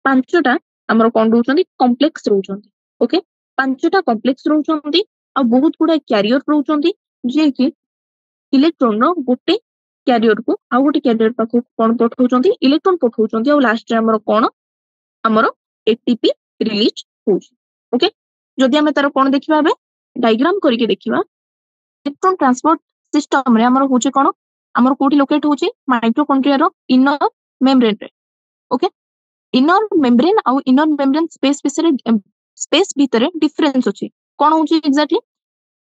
पांचटा हमर कोन रहउचंदी कॉम्प्लेक्स रहउचंदी ओके पांचटा कॉम्प्लेक्स रहउचंदी आ बहुत गुडा कैरियर रहउचंदी जे कि इलेक्ट्रॉन रो गोटे कैरियर को आ गोटे कैरियर पाखु कोन पठाउचंदी इलेक्ट्रॉन पठाउचंदी आ लास्ट रे हमर कोन हमर ATP रिलीज होची ओके जदि हम तार कोन देखिबा बे डायग्राम करके देखिबा इलेक्ट्रॉन ट्रांसपोर्ट सिस्टम रे हमर होची कोन हमर कोठी लोकेट होची माइटोकॉन्ड्रिया रो इनर मेम्ब्रेन रे ओके इनर मेम्ब्रेन आ इनर मेम्ब्रेन स्पेस भितरे डिफरेंस अछि कोन होची एग्जैक्टली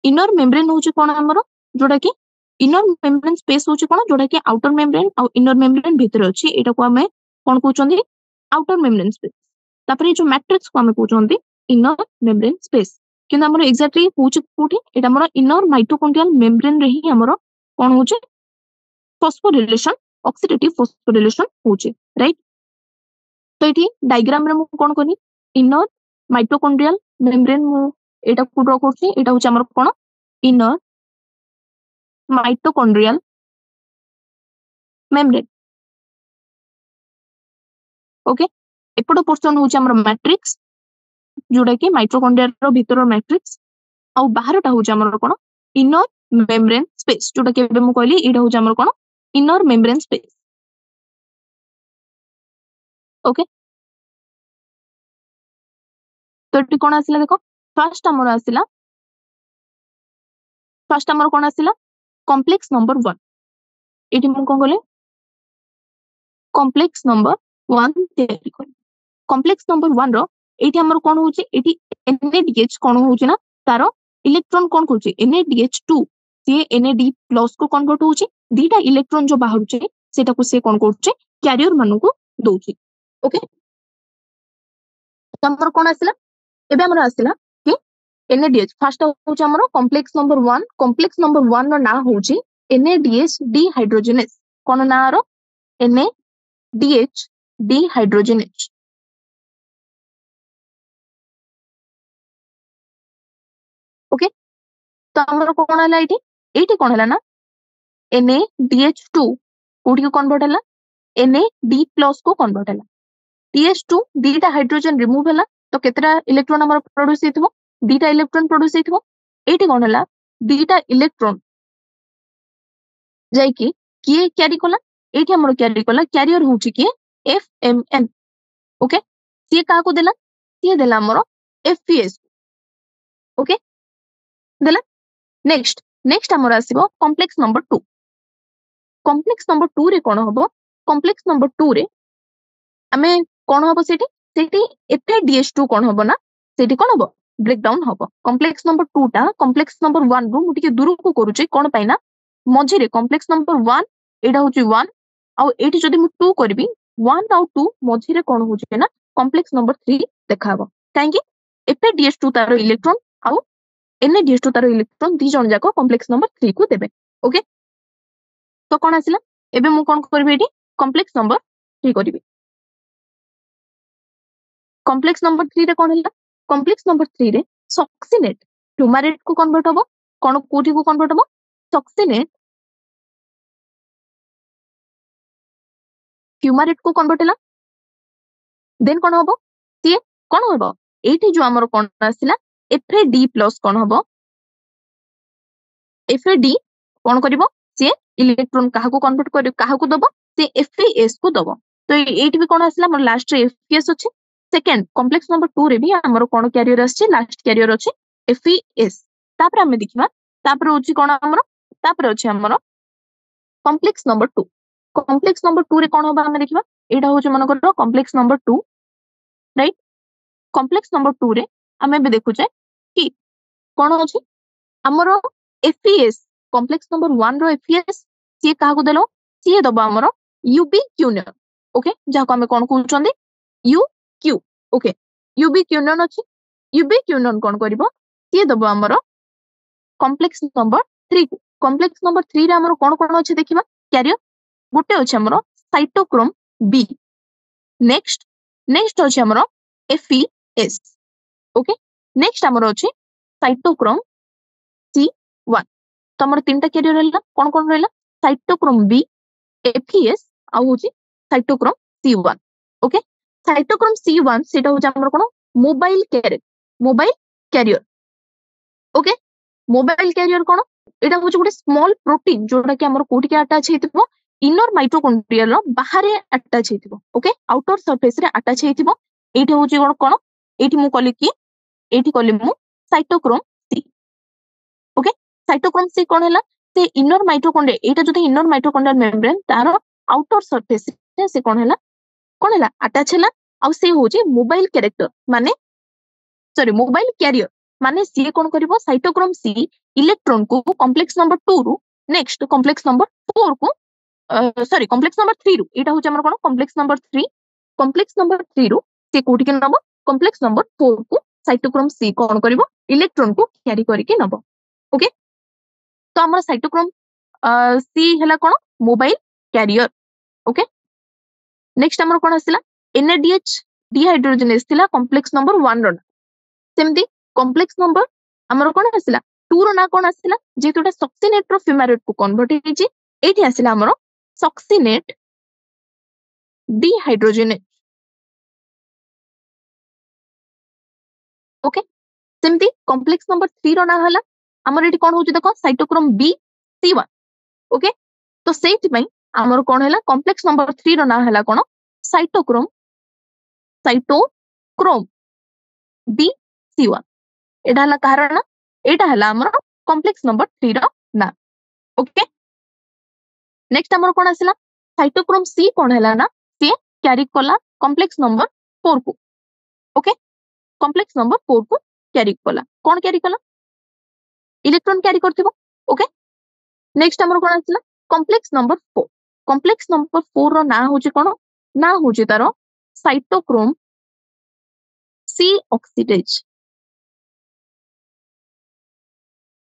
इनर मेम्ब्रेन होची कोन हमर जोडा कि इनर मेम्ब्रेन स्पेस होची कोन जोडा कि आउटर मेम्ब्रेन आ इनर मेम्ब्रेन भितरे अछि एटा को हमें कोन कहउचंदी आउटर मेम्ब्रेन स्पेस तापरे जो मैट्रिक्स को हमें कहउचंदी इनर मेम्ब्रेन स्पेस किंतु हमर एग्जैक्टली होची कोठी एटा हमर इनर माइटोकॉन्ड्रियल मेम्ब्रेन रे ही हमर कोन होची फॉस्फोरिलेशन ऑक्सीडेटिव फॉस्फोरिलेशन होची राइट तो एठी डायग्राम रे मु कोन कोनी इनर माइटोकॉन्ड्रियल मेम्ब्रेन मु एटा को ड्रा करछि एटा होची हमर कोन इनर माइटोकॉन्ड्रियल मेम्ब्रेन ओके एपटो पोर्शन होची हमर मैट्रिक्स जोडा कि माइटोकॉन्ड्रिया रो भीतर मैट्रिक्स आ बाहरटा होची हमर कोन इनर मेम्ब्रेन स्पेस जोडा कि एबे मु कहली एटा होची हमर कोन इनर मेम्ब्रेन स्पेस ओके तो एटी कोन आसिला देखो फर्स्ट हमर कोन आसिला कॉम्प्लेक्स नंबर 1 एटी मु कोन कहले कॉम्प्लेक्स नंबर 1 तयारी कर कॉम्प्लेक्स नंबर 1 रो एटी हमर कोन होची एटी NADH कोन होची ना तारो इलेक्ट्रॉन कोन करची NADH2 से NAD+ को कन्वर्ट होची दीटा इलेक्ट्रॉन जो बाहर छे सेटा को से कोन करची कैरियर मानु को दोची ओके हमर कोन आसिला एबे हमर आसिला कि NADH फर्स्ट होची हमर कॉम्प्लेक्स नंबर 1 रो ना होची NADH डिहाइड्रोजनेस कोन ना रो DH dehydrogenase. ओके तो हमर कोन हला एटी कोन हला ना NaDH2 कोठी को कन्वर्ट हला NaD+ को कन्वर्ट हला TH2 दीटा हाइड्रोजन रिमूव हला तो केतरा इलेक्ट्रॉन हमर प्रोड्यूस हेतबो दीटा इलेक्ट्रॉन प्रोड्यूस हेतबो एटी कोन हला दीटा इलेक्ट्रॉन जाई कि किए कैरी कला एटी हमर कैरी कला कैरियर होची कि FMN ओके सी का को देला सी देला हमर FPS ओके देला नेक्स्ट हमर आसीबो कॉम्प्लेक्स नंबर 2 कॉम्प्लेक्स नंबर 2 रे कोन हबो कॉम्प्लेक्स नंबर 2 रे हमें कोन हबो सेठी FADH2 कोन हबो ना सेठी कोन हबो ब्रेक डाउन हबो कॉम्प्लेक्स नंबर 2 टा कॉम्प्लेक्स नंबर 1 रु मुटिके दूर को करूची कोन पाइना मझी रे कॉम्प्लेक्स नंबर 1 एडा होची 1 आ एठी जदी मु 2 करबी 1 आउ 2 मझी रे कोन होची ना कॉम्प्लेक्स नंबर 3 देखाबो काहेकि FADH2 तारो इलेक्ट्रॉन आउ NaDH2 तारो इलेक्ट्रॉन दी जण जाको कॉम्प्लेक्स नंबर 3 को देबे ओके तो कोन आसिला एबे मु कोन करबी एठी कॉम्प्लेक्स नंबर 3 करबी कॉम्प्लेक्स नंबर 3 रे कोन हला कॉम्प्लेक्स नंबर 3 रे सक्सिनेट फ्यूमारेट को कन्वर्ट हबो कोन कोठी को कन्वर्ट हबो सक्सिनेट फ्यूमारेट को कन्वर्ट हला देन कोन हबो सी कोन हबो एठी जो हमर कोन आसिला FAD+ कोन हबो FAD कोन करबो से इलेक्ट्रॉन काहा को कन्वर्ट कर काहा को दबो से FAS को दबो तो एठी भी कोन आसिला हमर लास्ट रे FPS अछि सेकंड कॉम्प्लेक्स नंबर 2 रे भी हमर कोन कैरियर अछि लास्ट कैरियर अछि FES तापर हम देखिबा तापर होछि कोन हमर तापर अछि हमर कॉम्प्लेक्स नंबर 2 कॉम्प्लेक्स नंबर 2 रे कोन होबा हम देखिबा एटा होछि मनकर complex number 2 right complex number 2 रे हमें भी देखु जे कि कोन अछि हमर FES कॉम्प्लेक्स नंबर 1 रो FES सी काहा को देलो सी दबा हमर UBQN ओके जाको हमें कोन कहउछंदी UQ ओके UBQN अछि UBQN कोन करबो सी दबा हमर कॉम्प्लेक्स नंबर 3 को कॉम्प्लेक्स नंबर 3 रे हमर कोन अछि देखिबा कैरियर गोटे अछि हमर साइटोक्रोम B नेक्स्ट अछि हमर FES ओके नेक्स्ट हमर अछि साइटोक्रोम C1 तो हमर तीनटा कैरियर रहला कोन रहला साइटोक्रोम B FES आ होछि cytochrome C1 okay cytochrome C1 सेटा होछि हमर कोन mobile carrier okay mobile carrier कोन एटा होछि गोटे स्मॉल प्रोटीन जोटा कि हमर कोठी के अटैच हेतिबो इनर माइटोकॉन्ड्रिया रो बाहरे अटैच हेतिबो ओके आउटर सरफेस रे अटैच हेतिबो एठी होछि कोन एठी मु कहली कि एठी कहली मु cytochrome C okay cytochrome C कोन हला से इनर माइटोकॉन्ड्रिया एटा जदि इनर माइटोकॉन्ड्रियल मेम्ब्रेन तारो आउटर सरफेस रे से कोन हला अटैच हला आ से होछि मोबाइल कैरेक्टर माने सॉरी मोबाइल कैरियर माने सी कोन करबो साइटोक्रोम C इलेक्ट्रॉन को कॉम्प्लेक्स नंबर 2 रु नेक्स्ट कॉम्प्लेक्स नंबर 4 को सॉरी कॉम्प्लेक्स नंबर 3 रु एटा होछि हमर कोन कॉम्प्लेक्स नंबर 3 रु से कोठी के नबो कॉम्प्लेक्स नंबर 4 को साइटोक्रोम C कोन करबो इलेक्ट्रॉन को कैरी करके नबो ओके तो हमर साइटोक्रोम C हला कोन मोबाइल कैरियर ओके नेक्स्ट हमर कोन आसिला NADH डिहाइड्रोजनेस थिला कॉम्प्लेक्स नंबर 1 रो सेमती कॉम्प्लेक्स नंबर हमर कोन आसिला 2 रो ना कोन आसिला जेतुटा सक्सिनेट रो फ्यूमारेट को कन्वर्ट हेछि एठी आसिला हमर सक्सिनेट डिहाइड्रोजनेस ओके सेमती कॉम्प्लेक्स नंबर 3 रो ना हला हमर एठी कोन होछि देखो साइटोक्रोम B C1 ओके तो सेठी पई हमर कोन हला कॉम्प्लेक्स नंबर 3 रो ना हला कोन साइटोक्रोम B C1 एटा हला कारण एटा हला हमर कॉम्प्लेक्स नंबर 3 रो ना ओके नेक्स्ट हमर कोन आसिला साइटोक्रोम C कोन हला ना से कैरी कला कॉम्प्लेक्स नंबर 4 को ओके कॉम्प्लेक्स नंबर 4 को कैरी कला कोन कैरी कला इलेक्ट्रॉन कैरी करथिबो ओके नेक्स्ट हमर कोन आसिला कॉम्प्लेक्स नंबर 4 रो ना होछि कोन ना होछि तारो cytochrome C oxidase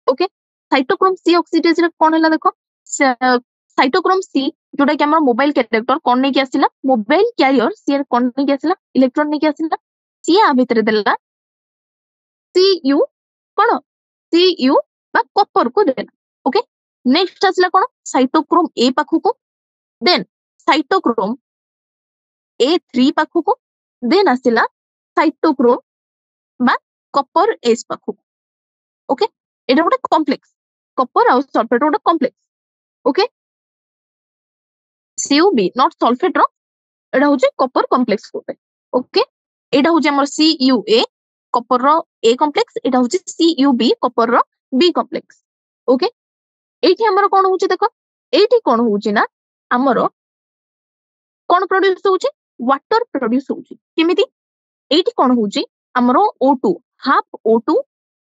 okay cytochrome C oxidase रे कोन हला देखो साइटोक्रोम C जोटा कि हमर मोबाइल कैरेक्टर कोन नै कि आसिला मोबाइल कैरियर सी कोन नै कि आसिला इलेक्ट्रॉन नै कि आसिला सी आ भितर देला Cu कोन Cu बा कॉपर को देला ओके नेक्स्ट आसिला कोन साइटोक्रोम ए पाखु को देन साइटोक्रोम A3 पाखु को देन आसिला साइटोक्रोम बा कॉपर एस पाखु ओके एटा गोटे कॉम्प्लेक्स कॉपर और सल्फेट गोटे complex okay CuB not sulphate रो एटा होचे कॉपर कॉम्प्लेक्स गोटे ओके एटा होचे हमर CuA कॉपर रो A कॉम्प्लेक्स एटा होचे CuB कॉपर रो B कॉम्प्लेक्स ओके एठी हमर कोन होचे देखो एठी कोन होचे ना हमर कोन प्रोड्यूस होचे वाटर प्रोड्यूस होचे केमिति एठी कोन होचे हमर O2 half O2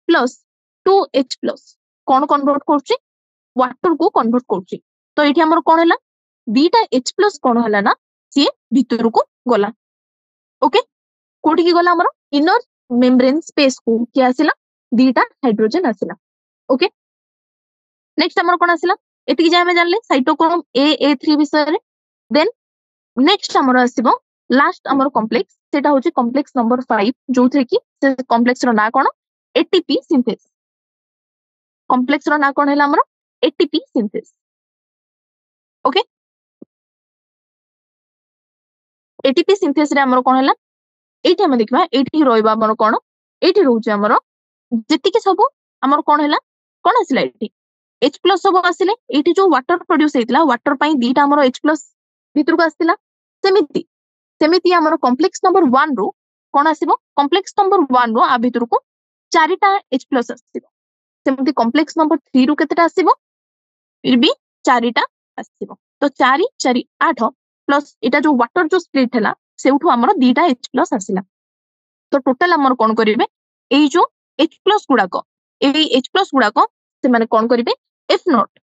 plus 2H plus कोन कन्वर्ट करछि वाटर को कन्वर्ट करछि तो एठी हमर कोन हला बीटा H प्लस कोन हला ना सी भितर को गला ओके कोठी की गला हमर इनर मेम्ब्रेन स्पेस को कि आसिला बीटा हाइड्रोजन आसिला ओके नेक्स्ट हमर कोन आसिला एति जे हमें जानले साइटोक्रोम A3 विषय रे देन नेक्स्ट हमर आसीबो लास्ट हमर कॉम्प्लेक्स सेटा होची कॉम्प्लेक्स नंबर 5 जोथे की से कॉम्प्लेक्स रो ना कोन ATP सिंथेस कॉम्प्लेक्स रो ना कोन हैला हमर ATP synthase okay ATP synthase रे हमर कोन हैला एठी हम देखबा एठी रोइबा हमर कोन एठी रहउची हमर जति के सब हमर कोन हैला कोन आसिला एठी H प्लस सब आसिले एठी जो वाटर प्रोड्यूस हेतला वाटर पई दीटा हमर H प्लस भितर को आसिला सेमिति सेमिति हमर कॉम्प्लेक्स नंबर 1 रो कोन आसीबो कॉम्प्लेक्स नंबर 1 रो आ भितर को चारिटा H प्लस आसीबो सेमिति कॉम्प्लेक्स नंबर 3 रो केतेटा आसीबो फिर भी चारिटा आसीबो तो 4 4 8 प्लस एटा जो वाटर जो स्प्लिट हैला सेउठो हमर दीटा H प्लस आसिला तो टोटल हमर कोन करिवे एई जो H प्लस गुडा को एई H प्लस गुडा को से माने कोन करिवे F नॉट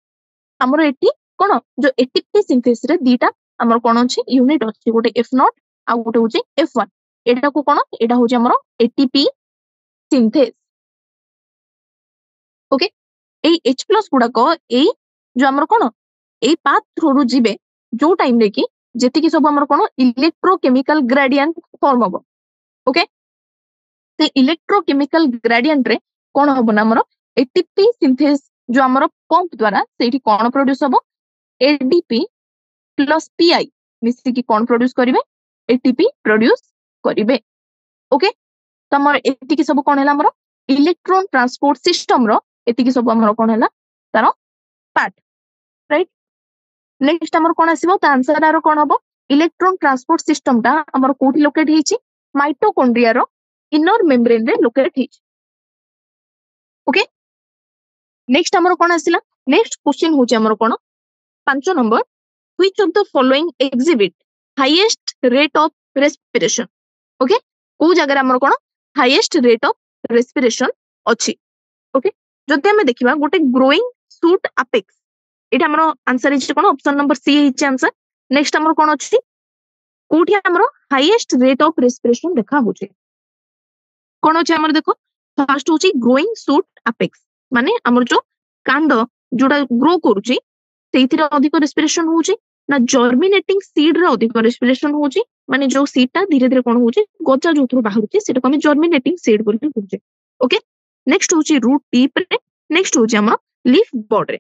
हमर एटी कोन जो ATP सिंथेसिस रे दीटा हमर कोन अछि यूनिट अछि गोटे F नॉट आ गोटे होछि F1 एटा को कोन एटा होछि हमर ATP सिंथेस ओके एई H प्लस गुडा को एई जो हमर कोन एई पाथ थ्रू रु जिबे जो टाइम रे की जेति की सब हमर कोन इलेक्ट्रोकेमिकल ग्रेडियंट फॉर्म होबो ओके ते इलेक्ट्रोकेमिकल ग्रेडियंट रे कोन होबो ना हमर ATP सिंथेस जो हमर पंप द्वारा सेठी कोन प्रोड्यूस होबो ADP प्लस PI मिसी की कोन प्रोड्यूस करिवे ATP प्रोड्यूस करिवे ओके त हमर एति की सब कोन हैला हमर इलेक्ट्रॉन ट्रांसपोर्ट सिस्टम रो एति की सब हमर कोन हैला तारो पार्ट राइट नेक्स्ट हमर कोन आसीबो त आंसर आरो कोन हबो इलेक्ट्रॉन ट्रांसपोर्ट सिस्टम ता हमर कोठी लोकेट हिची माइटोकॉन्ड्रिया रो इनर मेम्ब्रेन रे लोकेट हिची ओके नेक्स्ट हमर कोन आसिला नेक्स्ट क्वेश्चन होची हमर कोन 5 नंबर which of the following exhibit highest rate of respiration okay को जगह हमर कोन हाईएस्ट रेट ऑफ रेस्पिरेशन अछि ओके जदि हम देखिबा गोटे ग्रोइंग सूट अपेक्स एटा हमर आंसर इज कोन option number C is answer next हमर कोन अछि कोठी हमर हाईएस्ट रेट ऑफ रेस्पिरेशन देखा होचे कोन अछि हमर देखो फर्स्ट होची ग्रोइंग सूट अपेक्स माने हमर जो कांड जोडा ग्रो करूची सेइथिर अधिक रेस्पिरेशन होची ना जर्मिनेटिंग सीड रे अधिक रेस्पिरेशन होची माने जो सीड ता धीरे धीरे कोन होची गजा जोथरो बाहरुची सेटा को हम जर्मिनेटिंग सीड बोलते होचे ओके नेक्स्ट होची रूट टिप रे नेक्स्ट होची हमर लीफ बॉड रे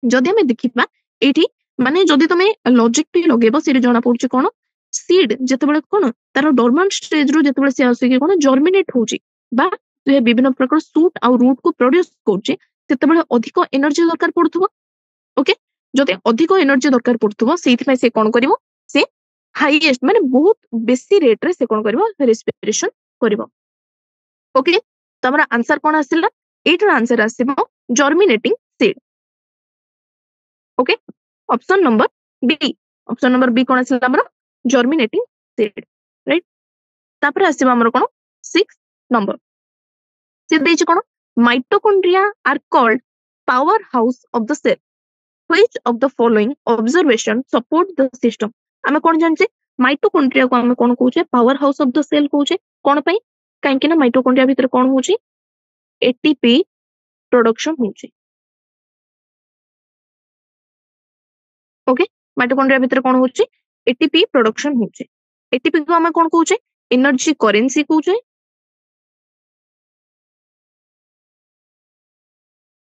जदि हम देखिबा एठी माने जदि तमे लॉजिक पे लगेबो सेरे जणा पड़ुची कोन सीड जेतेबेले कोन तार डोरमेंट स्टेज रो जेतेबेले से आसी के कोन जर्मिनेट होची बा जे विभिन्न प्रकार सूट आ रूट को प्रोड्यूस करची सेतेबेले अधिक एनर्जी दरकार पड़थबो ओके जदि अधिक एनर्जी दरकार पड़थबो सेइथि में से कोन करिवो से हाईएस्ट माने बहुत बेसी रेट रे से कोन करिवो रेस्पिरेशन करिवो ओके त हमरा आंसर कोन आसिला एटर आंसर आसीबो germinating seed okay option number B कोन आसिला हमरा जर्मिनेटिंग सीड राइट तापर आसीबो हमरा कोन 6 नंबर से देछि कोन mitochondria are called power house of the cell which of the following observation support the system हमें कोन जानछे माइटोकॉन्ड्रिया को हमें कोन कहूचे power house of the cell कहूचे कोन पई काहे कि ना माइटोकॉन्ड्रिया भीतर कोन होची एटीपी प्रोडक्शन होची ओके माइटोकॉन्ड्रिया भितर कोन होची एटीपी प्रोडक्शन होची एटीपी को हमें कोन कहूचे एनर्जी करेंसी कहूचे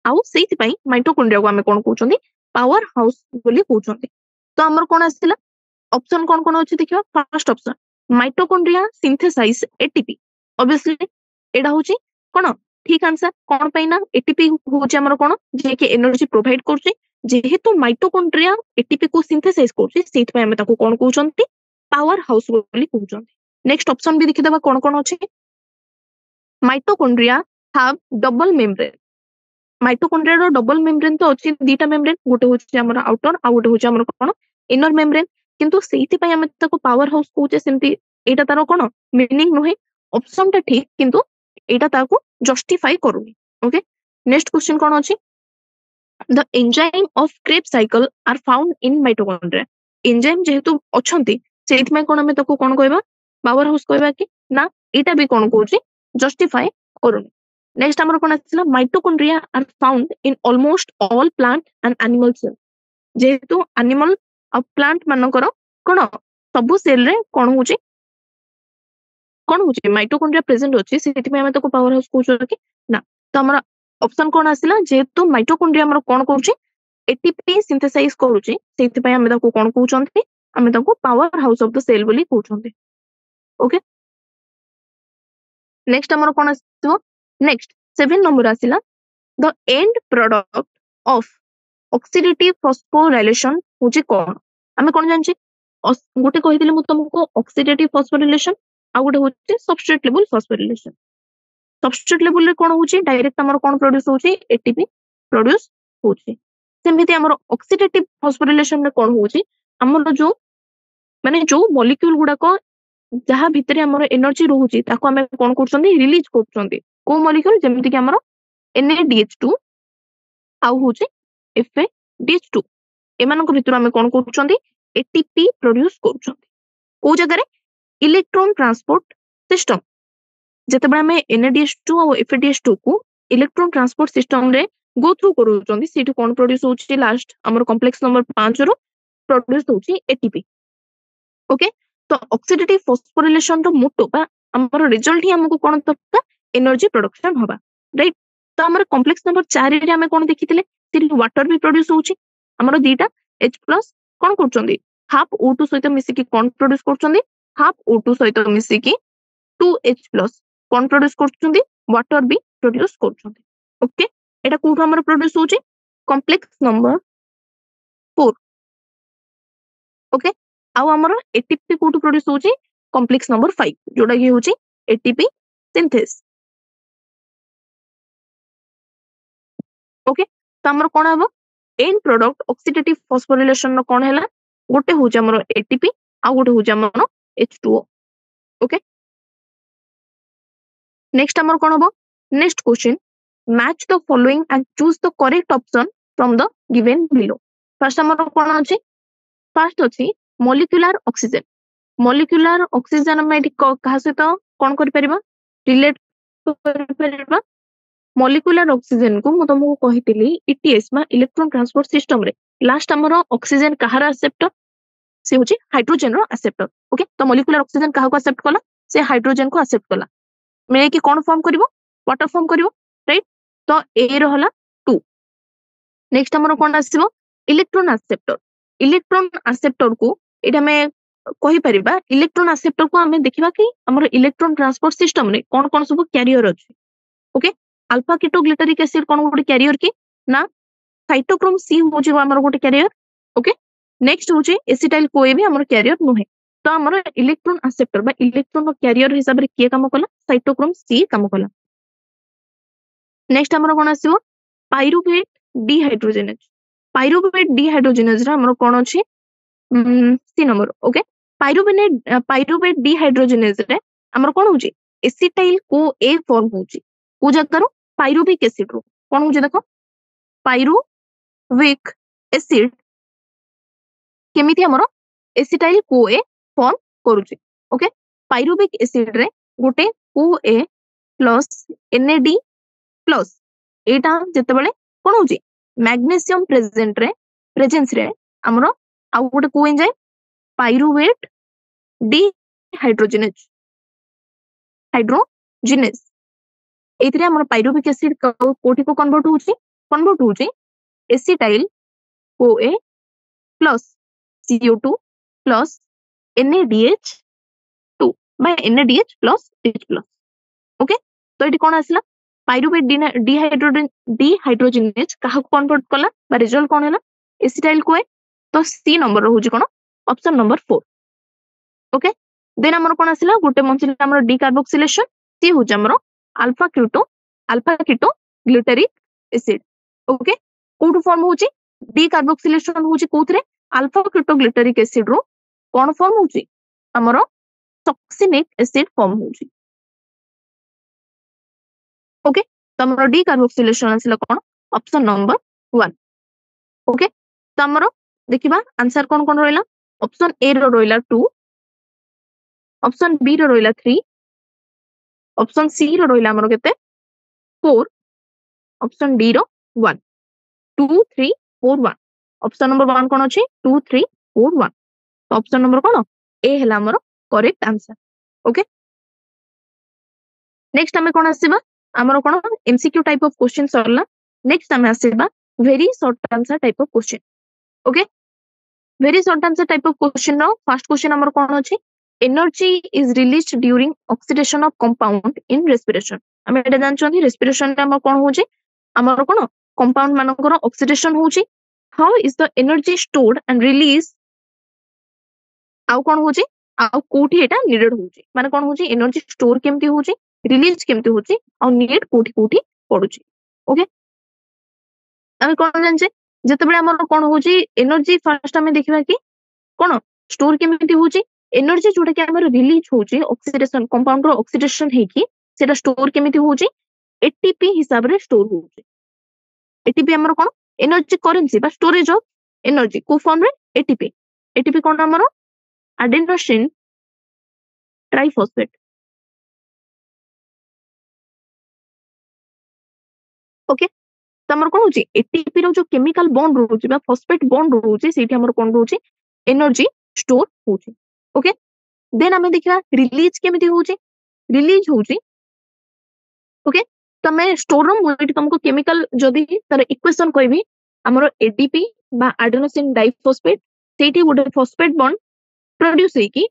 आउ सेति पई माइटोकॉन्ड्रिया को हमें कोन कहउचंदी पावर हाउस बोली कहउचंदी तो हमर कोन आसिला ऑप्शन कोन कोन अछि देखिबा first option mitochondria synthesize ATP obviously एडा होची कोन ठीक आंसर कोन पई ना एटीपी होची हमर कोन जे के एनर्जी प्रोवाइड करची जेहेतु माइटोकॉन्ड्रिया एटीपी को सिंथेसाइज करची सेति पई हमें ताको कोन कहउचंती पावर हाउस बोली कहउचंती नेक्स्ट ऑप्शन भी देखि देबा कोन कोन अछि mitochondria have double membrane mitochondria रो डबल मेम्ब्रेन तो अछि दीटा मेम्ब्रेन गोटे होची हमर आउटर आ गोटे होची हमर कोन इनर मेम्ब्रेन किंतु सेति पई हमें ताको पावर हाउस कहउचे सेमती एटा तारो कोन मीनिंग नहे ऑप्शन ता ठीक किंतु एटा ताको जस्टिफाई करूनी ओके नेक्स्ट क्वेश्चन कोन अछि the enzyme of Kreb cycle are found in mitochondria enzyme जेहेतु अछंती सेति में कोन हमें ताको कोन कहबा पावर हाउस कहबा कि ना एटा भी कोन कहउची जस्टिफाई करूनी नेक्स्ट हमर कोन आछला mitochondria are found in almost all plant and animal cell जेहेतु एनिमल और प्लांट मानकर कोन सब सेल रे कोन होची माइटोकॉन्ड्रिया प्रेजेंट होची सेति में हमें ताको पावर हाउस कहउछ कि ना तो हमर ऑप्शन कोन आसिला जेहेतु माइटोकॉन्ड्रिया हमर कोन कहउची एटीपी सिंथेसाइज करूची सेति पई हमें ताको कोन कहउचंती हमें ताको power house of the cell बोली कहउचंती ओके नेक्स्ट हमर कोन आसिबो नेक्स्ट 7 नंबर आसिला the end product of oxidative phosphorylation होची कोन हमें कोन जानछि गोटे कहिदिले मु तुमको ऑक्सीडेटिव फॉस्फोराइलेशन आ गोटे होची substrate level phosphorylation substrate level रे कोन होची डायरेक्ट हमर कोन प्रोड्यूस होची एटीपी प्रोड्यूस होची सेमिति हमर ऑक्सीडेटिव फॉस्फोराइलेशन रे कोन होची हमर जो माने जो मॉलिक्यूल गुडा को जहा भितरे हमर एनर्जी रहउची ताको हमें कोन करछंदी रिलीज करछंदी को मॉलिक्यूल जेमिति कि हमर NaDH2 आउ होची FADH2 एमान को भितर हमें कोन करछंदी एटीपी प्रोड्यूस करछंदी को जगह रे इलेक्ट्रॉन ट्रांसपोर्ट सिस्टम जेतेबे हमें NaDH2 और FADH2 को इलेक्ट्रॉन ट्रांसपोर्ट सिस्टम रे गो थ्रू करूचंदी सेठी कोन प्रोड्यूस होची लास्ट हमर कॉम्प्लेक्स नंबर 5 रो प्रोड्यूस होची एटीपी ओके तो ऑक्सीडेटिव फॉस्फोराइलेशन रो मोटो बा हमर रिजल्ट ही हमको कोन तक एनर्जी प्रोडक्शन होबा राइट तो हमर कॉम्प्लेक्स नंबर 4 रे हमें कोन देखिथिले ति वाटर भी प्रोड्यूस होची हमर दीटा H+ कोन करचंदी हाफ O2 सहित मिसी की कोन प्रोड्यूस करचंदी हाफ O2 सहित मिसी की 2H+ कोन प्रोड्यूस करचंदी वाटर भी प्रोड्यूस करचंदी ओके एटा कोठो हमर प्रोड्यूस होची कॉम्प्लेक्स नंबर 4 ओके आउ हमर एटीपी कोठो प्रोड्यूस होची कॉम्प्लेक्स नंबर 5 जोडा की होची एटीपी सिंथेस ओके तो हमर कोन हबो एंड प्रोडक्ट ऑक्सीडेटिव फॉस्फोराइलेशन नो कोन हैला गोटे होची हमर एटीपी आ गोटे होची हमर H2O ओके नेक्स्ट हमर कोन हबो next question match the following and choose the correct option from the given below first हमर कोन अछि फर्स्ट अछि मॉलिक्यूलर ऑक्सीजन में कहा सहित कोन करि परिबा रिलेट करि परिबा मॉलिक्यूलर ऑक्सीजन को मु तुमको कहितली ETS मा इलेक्ट्रॉन ट्रांसपोर्ट सिस्टम रे लास्ट हमर ऑक्सीजन कहार एक्सेप्टर से होची हाइड्रोजन रो एक्सेप्टर ओके तो मॉलिक्यूलर ऑक्सीजन कहा को एक्सेप्ट कला से हाइड्रोजन को एक्सेप्ट कला मे कि कोन फॉर्म करिवो वाटर फॉर्म करिवो राइट तो ए रहला 2 नेक्स्ट हमर कोन आसीबो इलेक्ट्रॉन एक्सेप्टर को एटा में कहि परिबा इलेक्ट्रॉन एक्सेप्टर को हमें देखिबा कि हमर इलेक्ट्रॉन ट्रांसपोर्ट सिस्टम रे कोन कोन सब कैरियर अछि ओके अल्फा कीटोग्लिसरिक एसिड कोन गोटे कैरियर की ना साइटोक्रोम सी होची हमर गोटे कैरियर ओके नेक्स्ट होची एसिटाइल कोए भी हमर कैरियर नहे तो हमर इलेक्ट्रॉन एक्सेप्टर बा इलेक्ट्रॉन कैरियर हिसाब रे के काम कला साइटोक्रोम सी काम कला नेक्स्ट हमर कोन आसीबो पाइरुवेट डिहाइड्रोजनेज रा हमर कोन अछि C number okay pyruvate dehydrogenase रे हमर कोन होची एसिटाइल को ए फॉर्म होची को जकर पाइरुविक एसिड रो कोन होची देखो पाइरुविक एसिड केमिति हमर एसिटाइल को ए फॉर्म करूची ओके पाइरुविक एसिड रे गोटे को ए प्लस NAD प्लस एटा जते बेले कोन होची मैग्नीशियम प्रेजेंस रे हमर आउ गोटे को एंजाइम पाइरुवेट डिहाइड्रोजिनेज हाइड्रोजिनेज एथिरे हमर पाइरुविक एसिड कोठी को कन्वर्ट होची acetyl OA plus CO2 plus NaDH2 by NaDH plus H plus okay तो ये कौन आसला पाइरुवेट डिहाइड्रोजिनेज कहा कन्वर्ट कला बा रिजल्ट कौन है एसिटाइल को तो सी नंबर रहउची कोन ऑप्शन नंबर 4 ओके देन हमर कोन आसला गोटे मंचिल हमर डी कार्बोक्सिलेशन सी होची हमर alpha keto glutaric acid okay कोठु फॉर्म होची डी कार्बोक्सिलेशन होची कोथरे अल्फा कीटो ग्लूटारिक एसिड रो कोन फॉर्म होची हमर सक्सिनिक एसिड फॉर्म होची ओके तो हमर डी कार्बोक्सिलेशन आसला कोन ऑप्शन नंबर 1 ओके तो हमर देखिबा आंसर कोन कोन रहला ऑप्शन ए रो रहला 2 ऑप्शन बी रो रहला 3 ऑप्शन सी रो रहला हमर केते 4 ऑप्शन डी रो 1 2 3 4 1 ऑप्शन नंबर 1 कोन अछि 2 3 4 1 तो ऑप्शन नंबर कोन ए हला हमर करेक्ट आंसर ओके नेक्स्ट हमें कोन आसीबा हमर कोन एमसीक्यू टाइप ऑफ क्वेश्चन सरला नेक्स्ट हमें आसीबा very short answer type of question okay very short answer type of question रो फर्स्ट क्वेश्चन हमर कोन अछि energy is released during oxidation of compound in respiration हमें एटा जानछोनी रेस्पिरेशन रे हमर कोन होची हमर कोन कंपाउंड मानकर ऑक्सीडेशन होची how is the energy stored and release आउ कोन होची आउ कोठी एटा नीडेड होची माने कोन होची एनर्जी स्टोर केमती होची रिलीज केमती होची आउ नीड कोठी पडुची ओके हमें कोन जानछे जतबेले हमर कोन होची एनर्जी फर्स्ट हमें देखिबा कि कोन स्टोर केमती होची एनर्जी जोटा कि हमर रिलीज होची ऑक्सीडेशन कंपाउंड रो ऑक्सीडेशन हेकी सेटा स्टोर केमती होची एटीपी हिसाब रे स्टोर होची एटीपी हमर कोन एनर्जी करेंसी बा स्टोरेज ऑफ एनर्जी को फॉर्म रे एटीपी कोन हमर एडेनोसिन ट्राइफॉस्फेट ओके तो हमर कोन होची एटीपी रो जो केमिकल बॉन्ड रहउची बा फॉस्फेट बॉन्ड रहउची सेठी हमर कोन रहउची एनर्जी स्टोर होची ओके देन हमें देखिबा रिलीज केमिति होची रिलीज होची ओके तो मैं स्टोर रो मोइट तुमको केमिकल जदी तार इक्वेशन कहबी हमर एडीपी बा एडेनोसिन डाइफॉस्फेट सेठी गोटे फॉस्फेट बॉन्ड प्रोड्यूस हेकी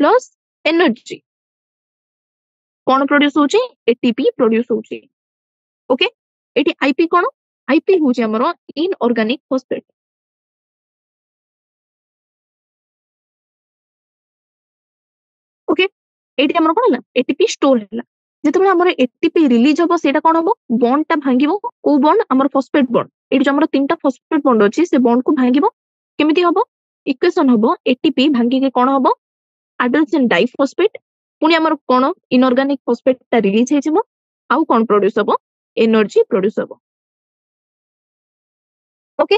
प्लस एनर्जी कोन प्रोड्यूस होची एटीपी प्रोड्यूस होची ओके एटी आईपी कोन आईपी होची हमर इनऑर्गेनिक फॉस्फेट ओके एटी हमर कोन हला एटीपी स्टोर हला जेतबे हमर एटीपी रिलीज होबो सेटा कोन होबो बॉन्ड ता भांगिबो को बॉन्ड हमर फॉस्फेट बॉन्ड एटी जो हमर तीनटा फॉस्फेट बॉन्ड अछि से बॉन्ड को भांगिबो केमिति होबो इक्वेशन होबो एटीपी भांगी के कोन होबो एडेनोसिन डाइफॉस्फेट पुनी हमर कोन इनऑर्गेनिक फॉस्फेट ता रिलीज हे जिवो आउ कोन प्रोड्यूस होबो एनर्जी प्रोड्यूस होबो ओके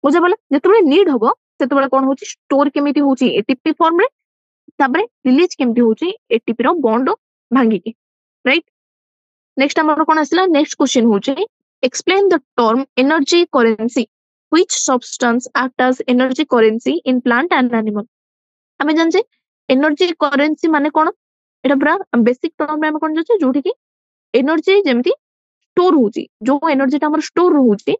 बुझे बोला जेतबे नीड होबो सेतबे कोन होची स्टोर केमिति होची एटीपी फॉर्म रे ताबरे रिलीज केमती होची एटीपी रो बॉन्ड भांगी के राइट नेक्स्ट हमर कोन आसला नेक्स्ट क्वेश्चन होची explain the term energy currency which substance act as energy currency in plant and animal हमें जानछे एनर्जी करेंसी माने कोन एटा पूरा बेसिक टर्म में हम कोन जाचे जोठी की एनर्जी जेमती स्टोर होची जो एनर्जी ता हमर स्टोर होची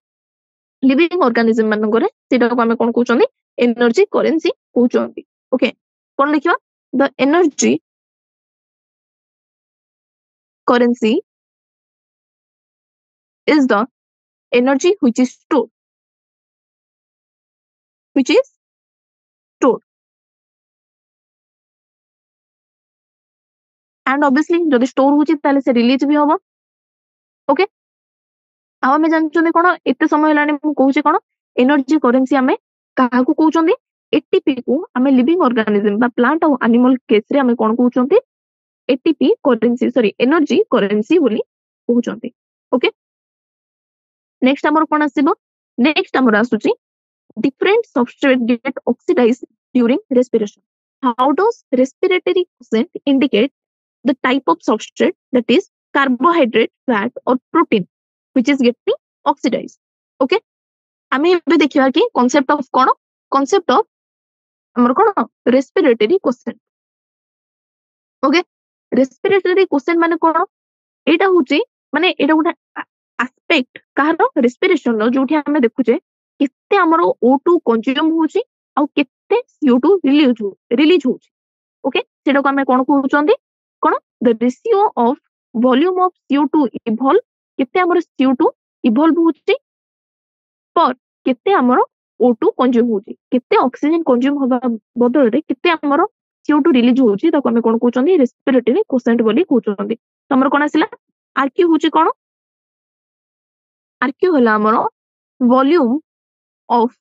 लिविंग ऑर्गेनिज्म मान करे सेटा को हमें कोन कहउचंदी एनर्जी करेंसी कहउचंदी ओके कोन लिखिबा the energy currency is the energy which is stored and obviously जदि स्टोर होची ताले से रिलीज भी होबो ओके आ हमें जानछोनी कोन एते समय लाने मु कहूची कोन एनर्जी करेंसी हमें काहा को कहउचंदी एटीपी को हमें लिविंग ऑर्गेनिज्म बा प्लांट और एनिमल केस रे हमें कोन कहउचंदी ATP currency sorry energy currency बोली कहउचंदी ओके नेक्स्ट हमर कोन आसीबो नेक्स्ट हमर आसुची different substrate get oxidized during respiration how does respiratory quotient indicate the type of substrate that is carbohydrate fat or protein which is getting oxidized okay आमे एबे देखिबा कि concept of कोन concept of हमर कोन respiratory question okay respiratory question माने कोन एटा होची माने एटा गोटे एस्पेक्ट कहारो रेस्पिरेशन लो जोठी हमें देखुचे किते हमर O2 कंज्यूम होची आ किते CO2 रिलीज होची ओके सेटा को हमें कोन कहउचंदी कोन the ratio of volume of CO2 evolve किते हमर CO2 इवॉल्व होची पर किते हमर O2 कंज्यूम होची किते ऑक्सीजन कंज्यूम होबा बदल रे किते हमर CO2 रिलीज होची ताको हमें कोन कहउचंदी रेस्पिरेटरी क्वेश्चन बोली कहउचंदी तो हमर कोन आसिला आरक्यू होची कोन आरक्यू होला हमर volume of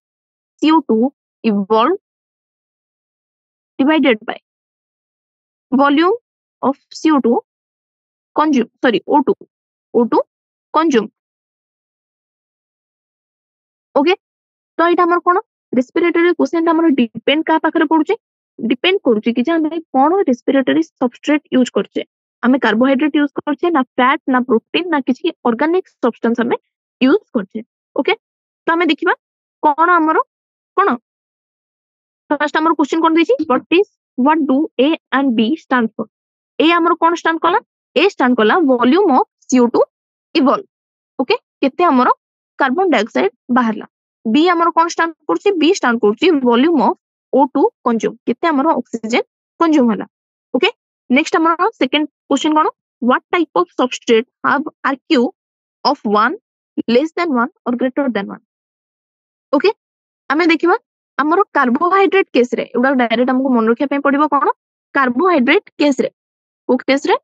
CO2 evolve divided by volume of CO2 consume sorry O2 consume okay तो एटा हमर कोन रेस्पिरेटरी क्वेश्चन हमर डिपेंड का पाखरे पडुचे डिपेंड करूची कि जे हमें कोन रेस्पिरेटरी सबस्ट्रेट यूज करछे हमें कार्बोहाइड्रेट यूज करछे ना फैट ना प्रोटीन ना किसी ऑर्गेनिक सब्सटेंस हमें यूज करछे ओके तो हमें देखिबा कोन हमर कोन फर्स्ट हमर क्वेश्चन कोन देछि what do A and B stand for A हमर कोन स्टैंड कला ए स्टैंड कला volume of CO2 evolve okay केते हमर कार्बन डाइऑक्साइड बाहरला बी हमर कोन स्टैंड करछि बी स्टैंड करछि वॉल्यूम ऑफ O2 कंज्यूम केते हमर ऑक्सीजन कंज्यूम होला ओके नेक्स्ट हमर सेकंड क्वेश्चन कोन what type of substrate have RQ of 1 less than 1 और ग्रेटर देन 1 ओके हमें देखिबा हमर कार्बोहाइड्रेट केस रे एडा डायरेक्ट हमको मन रखिया पे पड़िबो कोन कार्बोहाइड्रेट केस रे ओ केस रे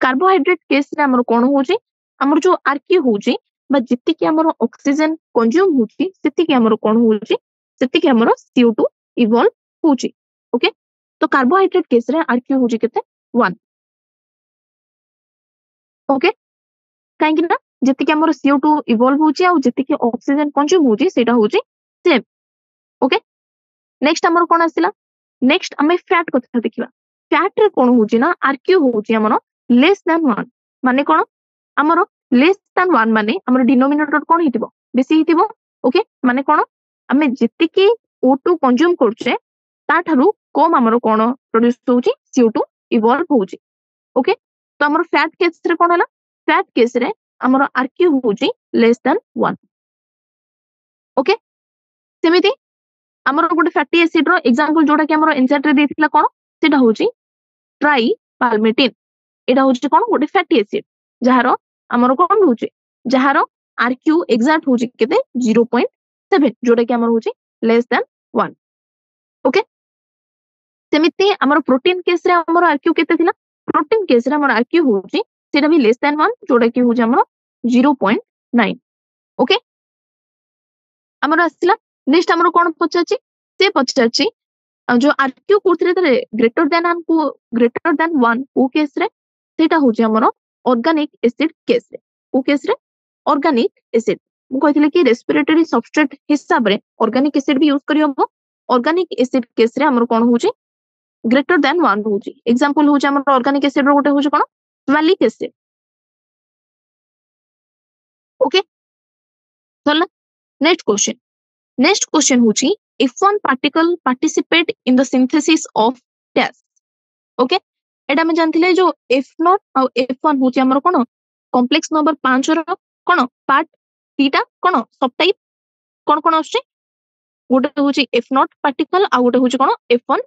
कार्बोहाइड्रेट केस रे हमर कोन होची हमर जो आरक्यू होची बा जिति कि हमर ऑक्सीजन कंज्यूम होची सेति कि हमर कोन होची सेति कि हमर CO2 इवॉल्व होची ओके तो कार्बोहाइड्रेट केस रे आरक्यू होची केते 1 ओके काहे कि ना जिति कि हमर CO2 इवॉल्व होची आ जिति कि ऑक्सीजन कंज्यूम होची सेटा होची सेम ओके नेक्स्ट हमर कोन आसिला नेक्स्ट हमें फैट कथा देखिबा फैट रे कोन होची ना आरक्यू होची हमर लेस देन 1 माने कोन हमर लेस देन 1 माने हमर डिनोमिनेटर कोन हितिबो बेसी हितिबो ओके माने कोन हमें जिति कि O2 कंज्यूम करछे ता थारु कम हमर कोन प्रोड्यूस होची CO2 इवॉल्व होची ओके तो हमर फैट केस रे कोन हला फैट केस रे हमर आरक्यू होची लेस देन 1 ओके सेमिति हमर गोटे फैटी एसिड रो एग्जांपल जोटा कि हमर एनसीईआरटी रे देथिला कोन सेटा होची ट्राई पाल्मिटिन एटा होची कोन गोटे फैटी एसिड जहारो हमर कोन होची जहारो आरक्यू एग्जैक्ट होची केते 0.7 जोटा कि हमर होची लेस देन 1 ओके सेमिति हमर प्रोटीन केस रे हमर आरक्यू केते थिला प्रोटीन केस रे हमर आरक्यू होची सेटा भी लेस देन 1 जोटा कि होची हमर 0.9 ओके हमर आसिला नेक्स्ट हमर कोन पचाची से पचाची जो आरक्यू कोथरे ग्रेटर देन 1 ओ केस रे सेटा होची हमर ऑर्गेनिक एसिड केस रे ओ केस रे ऑर्गेनिक एसिड मु कहितले कि रेस्पिरेटरी सबस्ट्रेट हिसाब रे ऑर्गेनिक एसिड भी यूज करि हबो ऑर्गेनिक एसिड केस रे हमर कोन होची ग्रेटर देन 1 होची एग्जांपल होची हमर ऑर्गेनिक एसिड रो गोटे होची कोन मैलिक एसिड ओके चल नेक्स्ट क्वेश्चन होची if one particle participate in the synthesis of gas okay एटा में जानथिले जो F0 और F1 होची हमर कोन कॉम्प्लेक्स नंबर 5 रो कोन पार्ट तीटा कोन सब टाइप कोन कोन आछे गोटे होची F0 पार्टिकल आ गोटे होची कोन F1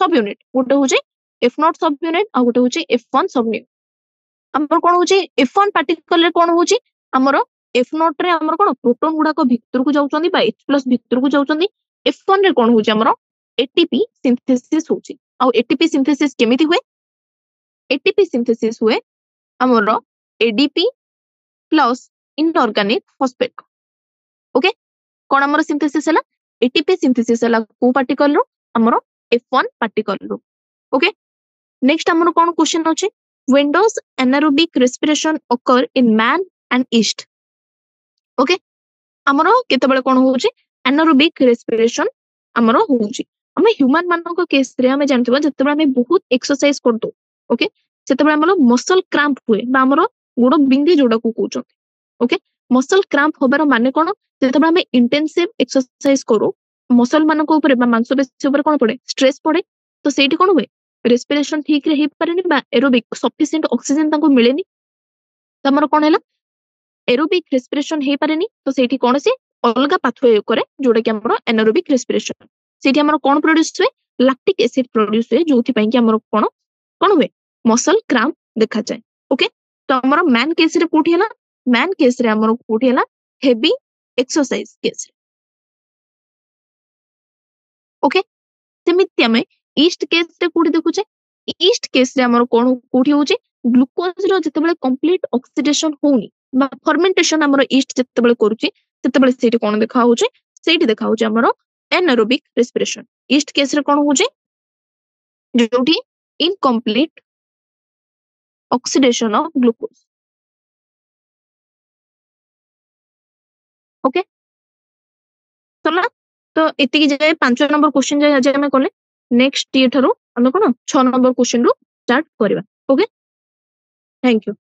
सब यूनिट गोटे होची F0 सब यूनिट आ गोटे होची F1 सब यूनिट हमर कोन होची F1 पार्टिकल रे कोन होची हमर F0 रे हमर कोन प्रोटॉन गुडा को भीतर को जाउचंदी बा H+ भीतर को जाउचंदी F1 रे कोन होची हमर ATP सिंथेसिस होची आ ATP सिंथेसिस केमिति हुए ATP सिंथेसिस हुए हमर ADP plus inorganic phosphate okay कोन हमर सिंथेसिस हला ATP सिंथेसिस हला को पार्टिकल रो हमर F1 पार्टिकल रो ओके नेक्स्ट हमर कोन क्वेश्चन अछि when does anaerobic respiration occur in man and yeast okay हमरो केते बेले कोन होउची एनारोबिक रेस्पिरेशन हमरो होउची हमें ह्यूमन मानन को केस रे हमें जानथिबा जते बेले हमें बहुत एक्सरसाइज कर दो ओके सेते बेले हमरो मसल क्रैम्प हुए बा हमरो गोड़ बिंदी जोडा को कहउचो ओके मसल क्रैम्प होबार माने कोन जेतेबेले हमें इंटेंसिव एक्सरसाइज करू मसल मानक ऊपर मांसपेशी ऊपर कोन पड़े स्ट्रेस पड़े तो सेठी कोन हुए रेस्पिरेशन ठीक रे हे पारेनी बा एरोबिक सफिशिएंट ऑक्सीजन ताको मिलेनी तमरो कोन हैला एरोबिक रेस्पिरेशन हे पारेनी तो सेठी कोन से अलगा पाथवे करे जोडा कि हमरो एनारोबिक रेस्पिरेशन सेठी हमरो कोन प्रोड्यूस हुए लैक्टिक एसिड प्रोड्यूस हुए जोथि पई कि हमरो कोन कोन हुए मसल क्रैम्प देखा जाए ओके तो हमरो मैन केस रे कोठी हैला मैन केस रे हमरो कोठी हैला हेवी एक्सरसाइज केस ओके सेमिति हमें ईस्ट केस रे कोठी देखुचे ईस्ट केस रे हमरो कोन कोठी होचे ग्लूकोज रो जतेबेले कंप्लीट ऑक्सीडेशन होनी बा फर्मेंटेशन हमरो ईस्ट जतेबेले करूची ततेबेले सेठी कोन देखा होचे सेठी देखा होचे हमरो एनारोबिक रेस्पिरेशन ईस्ट केस रे कोन होचे जोठी incomplete oxidation of glucose okay सरला तो एतिकी जाए 5 नंबर क्वेश्चन जाए आज हमें कले नेक्स्ट ये ठारो हमें कोन 6 नंबर क्वेश्चन रु स्टार्ट करबा ओके थैंक यू